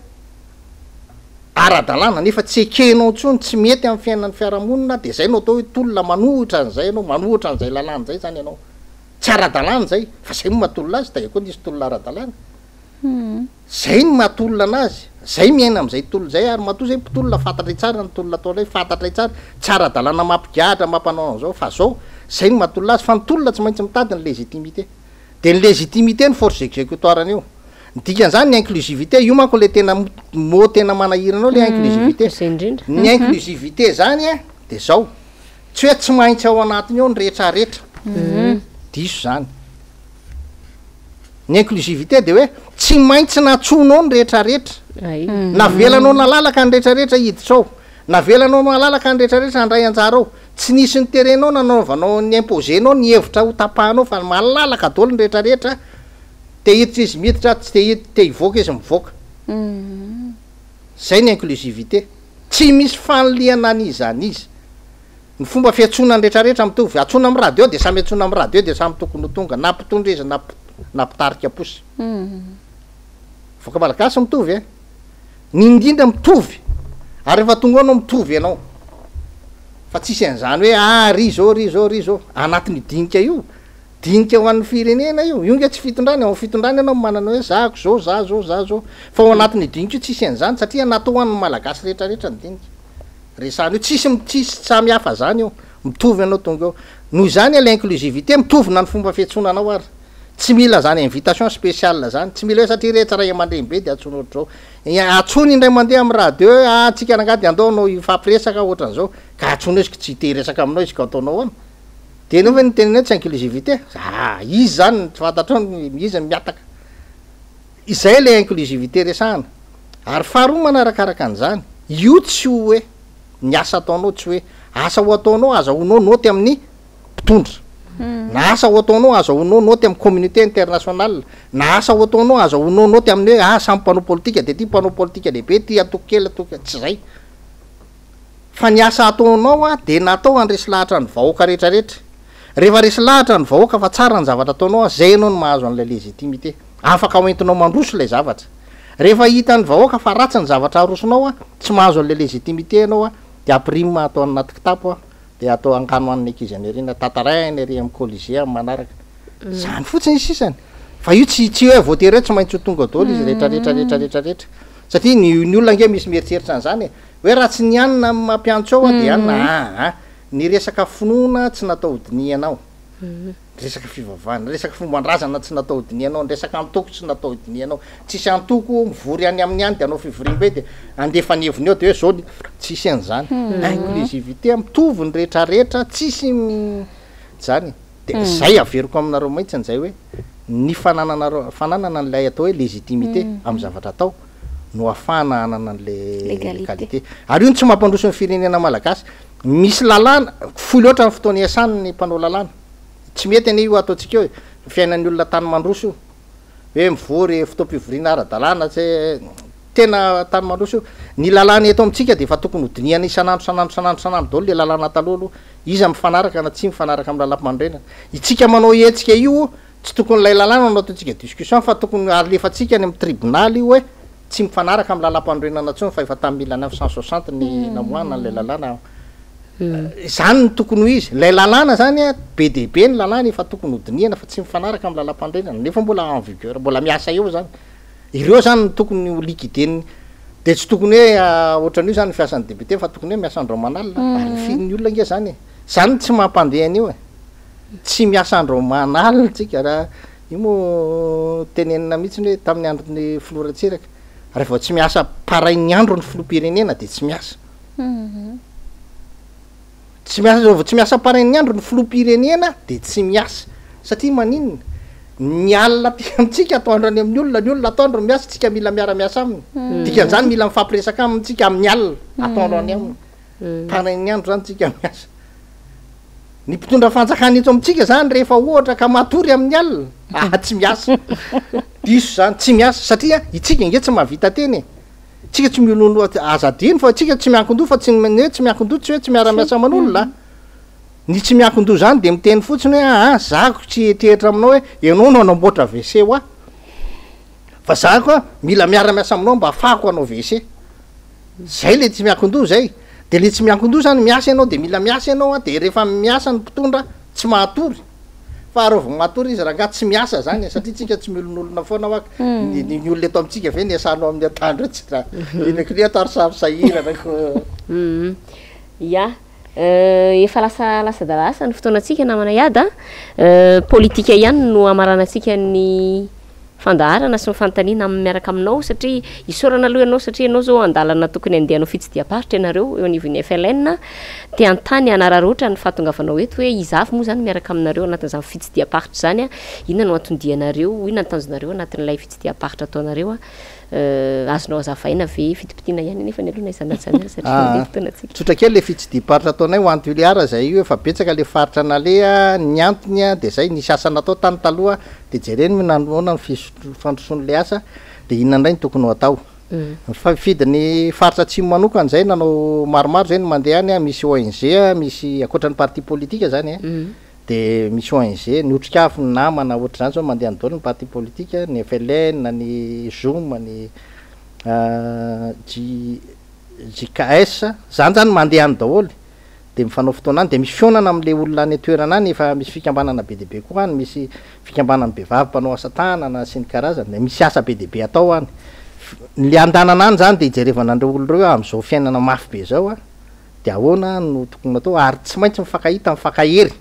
ara-dalàna nefa tsy ekenao ntsony tsy mety amin'ny fiainan'ny fiarahamonina de zay no atao hoe tolona manohitra an'izay anao manohitra an'izay lalàna zay zany ianao tsy ara-dalàna zay fa zay no mahatolona azy da koa nisy tolona ara-dalàna zay no mahatolona anazy zay miaina am'izay tolona zay ary matoa zay tolona fantatry tsara ny tolona ataonay fantatry tsara tsy ara-dalàna mampigahatra mampanao an'izao fa zao zay no mahatolona azy fa ny tolona tsy maintsy mitady ny légitimité de ny légitimité ny force exécutoire io dikan'izany ny inclusivité io manko le tena mo tena manahiranao le inclusivité ny inclusivité zany a de zao tsy hoe tsy maintsy ao anatiny eo ny rehetrarehetra diso zany ny inclusivité de hoe tsy maintsy natsonao ny rehetrarehetra navelanao nalalaka ny rehetrarehetra hiditsao navelanao nalalaka ny rehetrarehetra andray anjara ao tsy nisy ny terenao nanaovanao ny imposenao ny hevitra ho tapahanao fa malalaka dolo ny rehetrarehetra te hiditra izy miditra te hivoaka izy mivoaka zay ny inclusivité tsy misy fanoliana aniza anizy ny fomba fiatsona ny rehetrarehetra mitovy atsona amy radio de samy atsona amy radio de samy tokony ho tonga na mpitondreza na mpitarika posy voaka malagasy mitovy ny indrindra mitovy ary rehefa tonga anao mitovy ianao fa tsisy an'izany hoe ry zao anatin'ny dinika io dinika ho an'ny firenena io nge tsy fitondrany ao fitondrany anao manana hoe zako zao fa ao anatin'ny dinika io tsisy an'izany satria natao an'ny malagasy rehetrarehetra ny dinika resany io tsisy samy hafa zany io mitovy anao tonga eo noho zany la inclusivité mitovy na ny fomba fiatsonanao ary tsy mila zany invitation spéciale zany tsy mila hoe satria rehetra ray aman-dreny be de atsony ohatrao atsony indray mandeha amy radio tsika nangady andao anao ifampiresaka ohatran'izao ka atsony izy tsy te resaka aminao izy ka ataonao any de nao hoe ny tenenao tsy inclusivité izy zany tsy fantatrao izy ny miataka izay le inclusivité resahana ary faharoa manarakaraka an'izany io tsy ho hoe ny asa ataonao tsy hoe asa ho ataonao azahoanao noty amin'ny mpitondra na asa ho ataonao azahoanao noty amin'ny communauté internationale na asa ho ataonao azahoanao noty amin'ny hoe samy mpanao politika de ty mpanao politika lehibe ty atoko kely atoko tsy zay fa ny asa ataonao de natao andresy lahatra ny vahoaka rehetrarehetra rehefa resy lahatra ny vahoaka fa tsara ny zavatra ataonao zay anao no mahazo an'ilay légitimité afaka hoentinao mandroso lay zavatra rehefa hita ny vahoaka fa ratsy ny zavatra arosonao tsy mahazo an'lay légitimité anao de aprime atao anaty kitapo de atao angano an'ny ankizy any reny tatarainy ary amy colligea manaraka zany fotsiny sisany fa io tsy hoe voatery hoe tsy maintsy ho tonga dolo izy rehetrarehetra satria ny olona nge misy mieritreritra an'izany hoe raha tsy nianina mampiantso ao de anina ny resaka finoana tsy natao hodinianao resaka fivavahana resaka fombandrazana tsy natao hodinianao resaka antoko tsy natao hodinianao tsisy antoko mivory any amin'ny any de anao fivorimbe de andefa ny heviny eo de hoe zao tsisy an'izany inclusivité mitovy ny rehetrarehetra tsisy zany de zay averiko aminareo mahitsy an'izay hoe ny fananana n'lay atao hoe légitimité amy zavatra atao no afahana anana an'le légalité ary io ny tsy mampandroso ny firenena malagasy misy lalàna foy loatra ny fotoany iasany ny mpanao lalàna tsy mety ane io ataotsika hoe fiainan'ny olona tany mandroso hoe mivory fotoam-pivoriana ara-dalàna tsy tena tany mandroso ny lalàna eto amitsika de fa tokony hodiniana isanandro dolo le lalàna talolo izy mifanaraka na tsy mifanaraka amy lalam-pandrena itsika manao etsika io tsy tokony lay lalàna no ataotsika discussion fa tokony alefatsika any amy tribunaly io hoe tsy mifanaraka amy lalam-pandrenana tsony fa efa tamy 1960 ny namoana le lalàna zany ny tokony ho izy lay lalàna zany be dehibe ny lalàna efa tokony hodiniana fa tsy mifanaraka amy lalam-pandrenana nefa mbola en vigueur mbola miasa eo zany ireo zany ny tokony ho liquideny de tsy tokony hoe ohatran'io zany fiasan'ny député fa tokony hoe miasandreo manalina ny olona nge zany tsy mampandeha an'io tsy miasandreo manalina tsika raha io mo tenenina mihitsiny hoe tamin'ny androny filoratsiraka rehefa tsy miasa parainy andro ny filoam-pirenena de tsy miasa tsy miasa parainy andro ny filoam-pirenena de tsy miasa satria maninona ny alina ty amitsika ataondrany amin'ny olona ny olona ataondro miasa tsika mila miara-miasa aminy dikan'izany mila mifampiresaka amintsika amin'ny alina ataondrany aminy parainy andro zany tsika miasa ny mpitondra fanjakana eto amitsika zany rehefa ohatra ka matory amin'ny alina tsy miasa diso zany tsy miasa satria itsika nge tsy mahavita teny tsika tsy milolo azadiny fa tsika tsy miankin-do fa tsy hoe tsy miankin-do tsy hoe tsy miara-miasa aman'olona ny tsy miankin-do zany de miteny fotsiny hoe zako tsy etrehitra aminao hoe ianao no anamboatra WC ho fa zako a mila miara-miasa aminao mba ahafahako anao WC zay le tsy miankin-do zay de le tsy miankin-do zany miasa ianao de mila miasa ianao de rehefa miasa ny mpitondra tsy mahatory fa arovagny matory izy raha nga tsy miasa zany satria tsika tsy milon'olona foana waka ny olona eto amitsika ve ny asanao amin'ny atandro tsy raha inakony atary samsahirana ya efa lasa dalasa ny fotoanatsika namana iada politika ihany no amaranantsika ny fandaharana sy nyfantaniana miaraka aminao satria isorana aloha ianao satria ianao zao andalana tokony andehanao fitsidiaparitra ianareo eo anivon'ny FLN te antany anararoatra ny fahatongavanao eto hoe izafy moa zany miaraka aminareo anatin'izany fitsidiaparitra zany a inona no atondianareo inona ny tanjonareo anatin'ilay fitsidiaparitra ataonareo azonao azavaina ve fitipitiana ihany nefa ny aloha na izanatsany satria fotoanatsika tsotra kely le fitsidiaparitra ataonay ho antiliara zay io efa betsaka le faritra nalea ny antony a de zay nisy asana atao tany taloha de jereny minanoana ny fandroson'le asa de inona indray ny tokony ho atao fidiny faritra atsimo manokany zay nanao maromaro zay ny mandeha any a misy ONG misy akoatran'ny parti politika zany de misy ONG ny otrikafo ny namana ohatr'izany zao mandeha ny daoly ny parti politika ny FLN ny ZOM ny JKS zany zany mandeha ny daholy de mifanao fotoana any de misy fionana am'le olona any toerana any efa misy fikambanana be deaibe koa any misy fikambanana bevavy mpanao asa tanana sy ny karazany de misy asa be deaibe atao any le andanana any zany de ijerevanandreo olo reo am'izao fiainana mafy be zao a de ahoana no tokony atao ary tsy maintsy mifankahita mifankahery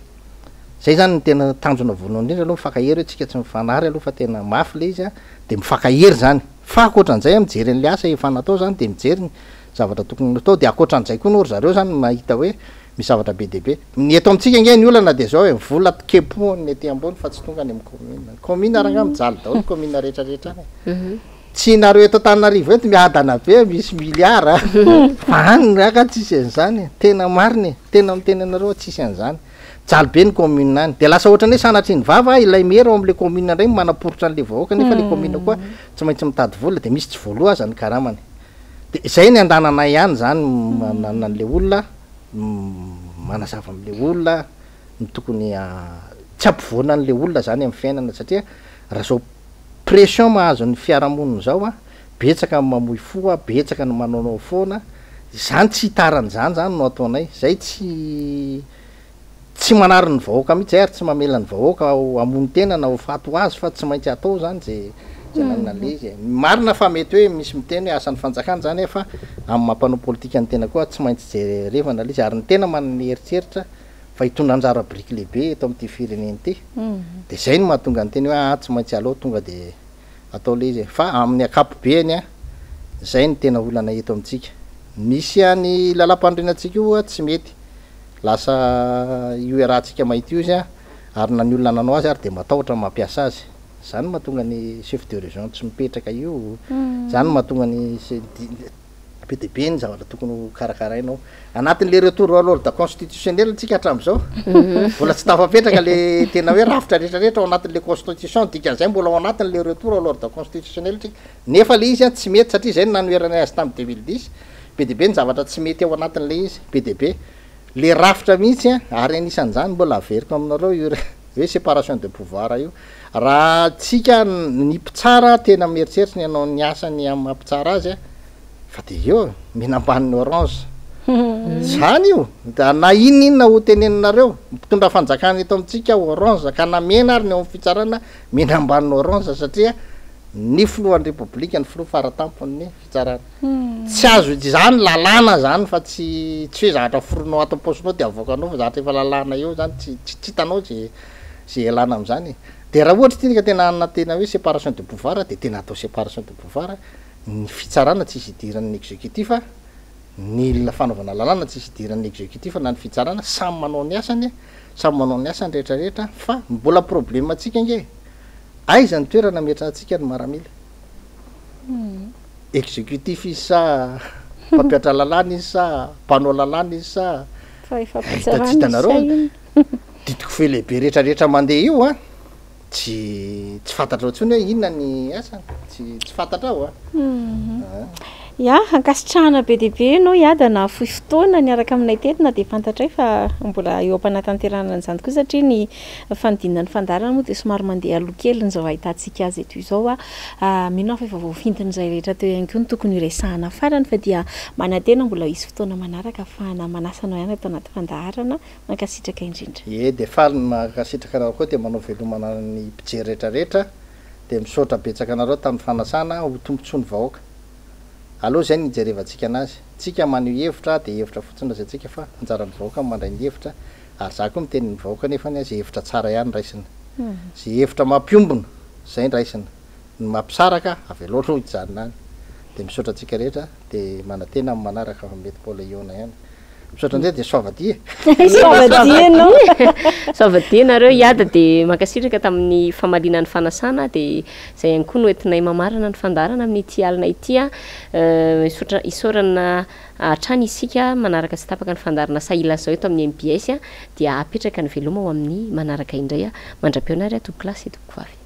zay zany tena tanjona voalohany indrindra aloha mifankahery hoe tsika tsy mifanary aloha fa tena mafy le izy a de mifankahery zany fa akoatran'izay mijery n'le asa efa natao zany de mijery ny zavatra tokony natao de akoatran'izay koa no ry zareo zany mahita hoe misy zavatra be deaibe ny eto amitsika nge ny olana de zao hoe vola kepo ny ety ambony fa tsy tonga ny amin'ny commune aranga mijaly daholo commune rehetrarehetra any tsy nareo eto Antananarivo eto miadana be misy miliara fa any raka tsisy an'izany tena mariny tena miteny anareo tsisy an'izany jaly be ny commune any de lasa ohatrany hoe sanatry ny vava ilay mera ao am'le commune indray manaporotra an'le vahoaka nefa le commune koa tsy maintsy mitady vola de misy tsy voaloha aza ny karamany de zay ny andananay ihany zany manana an'le olona manazava am'le olona ny tokony tsy ampivoana an'le olona zany amin'ny fiainana satria raha zao pression mahazo ny fiarahamonina zao a betsaka mamoy fo betsaka ny manaonao foana zany tsy hitaran'zany zany no ataonay zay tsy manary ny vahoaka mihitsy ary tsy mamela ny vahoaka amony tena na ho fato azy fa tsy maintsy atao zany zay nanina le izy marina fa mety hoe misy miteny hoe asan'ny fanjakana zany efa amin'ny mampanao politika ny tena koa tsy maintsy jerevana le izy ary ny tena manana eritreritra fa hitondra anjara briky lehibe eto amin'ity fireneny ty de zay no mahatonga ny teny hoe tsy maintsy aloha tonga de atao le izy fa amin'ny akapobeany a zay ny tena olana eto amitsika misy any lalam-pandrenatsika io tsy mety lasa io rahantsika mahity io izy a ary na ny olona nanao azy ary de matahotra mampiasa azy zany mahatonga ny chef de région tsy mipetraka io zany mahatonga ny be deaibe ny zavatra tokony karakarainao anatin'le retour à l'ordre constitutionnel tsika hatram'izao mbola tsy tafapetraka le tena hoe rafitra rehetrarehetra ao anatin'le constitution dikan'izay mbola ao anatin'le retour à l'ordre constitutionnel tsika nefa le izy a tsy mety satria zay ny nanoeranay azy tamin'ny 2010 be deaibe ny zavatra tsy mety ao anatin'le izy be deaibe le rafitra mihitsy a ary anisan'izany mbola averiko aminareo io hoe séparation de pouvoir io raha tsika ny mpitsara tena mieritreritra ny anao ny asany amin'ny mampitsara azy a fa de eo minambaniny orange zany io da na inona ho teneninareo mpitondra fanjakana eto amitsika orange ka namena ary ny ao amin'ny fitsarana minambaniny orange satria ny filohan'ny republika ny filoha faratampony fitsarana tsy azo zany lalàna zany fa tsy hoe zavatra foronao ato am-paosinao de avoakanao fa zavatra efa lalàna eo zany tsy hitanao zay alana am'zany de raha ohatra ity ka tena anina tena hoe séparation de pouvoir de tena atao séparation de pouvoir ny fitsarana tsisy idiran'ny exécutif ny fanaovana lalàna tsisy idiran'ny exécutif na ny fitsarana samy manao ny asany rehetrarehetra fa mbola problème atsika nge aiza ny toerana mietrantsika ny maramila exécutif izy sa mpampiatra lalàna izy sa mpanao lalàna izy sa hitanareo ditiko fe lehibe rehetrarehetra mandeha io a tsy fantatra ohatsony hoe inona ny asany tsy fantatra ao ia ankasitrahana be deaibe no iadana fohy fotoana niaraka aminay tetina dia fantatray fa mbola eo ampanatanterana an'izany tokoa satria ny fanodinana ny fandarana moa dia somary mandeha aloha kely nyzao ahitantsika azy eto izao mino fa efa voafintin'izay rehetra teo ihany koa ny tokony resahana farany fa dia manantena mbola isy fotoana manaraka ahafahana manasanao ihany atao anaty fandaharana mankasitraka indrindra dia faly makasitraka anareo koa dia manao velomana ny mpijery rehetrarehetra dia misaotra betsaka anareo tamin'ny fanasana ho tombontsoa ny vahoaka aloha zay nijerevantsika anazy tsika maneo hevitra dia hevitra fotsiny raza tsika fa anjara ny vahoaka mandray ny hevitra ary za koa miteny ny vahoaka nefa ny azy hevitra tsara ihany raisina zay hevitra mampiombona zay ndraisina ny mampisaraka aveloatra hijanona any dia misaotra tsika rehetra dia manantena amin'ny manaraka fa mety mbola iona ihany misaotra ndray dia soavadia soavadia soavadia nareo iada dia mankasitraka tamin'ny famalinany fanasana dia zay ihany koa no entinay mamarana ny fandarana amin'ny ity alina ity isaorana hatrany isika manaraka sy tapaka ny fandarana saila zao eto amin'ny MBS dia apetraka ny veloma ao amin'ny manaraka indray mandra-peonary atoko klasy etoko avy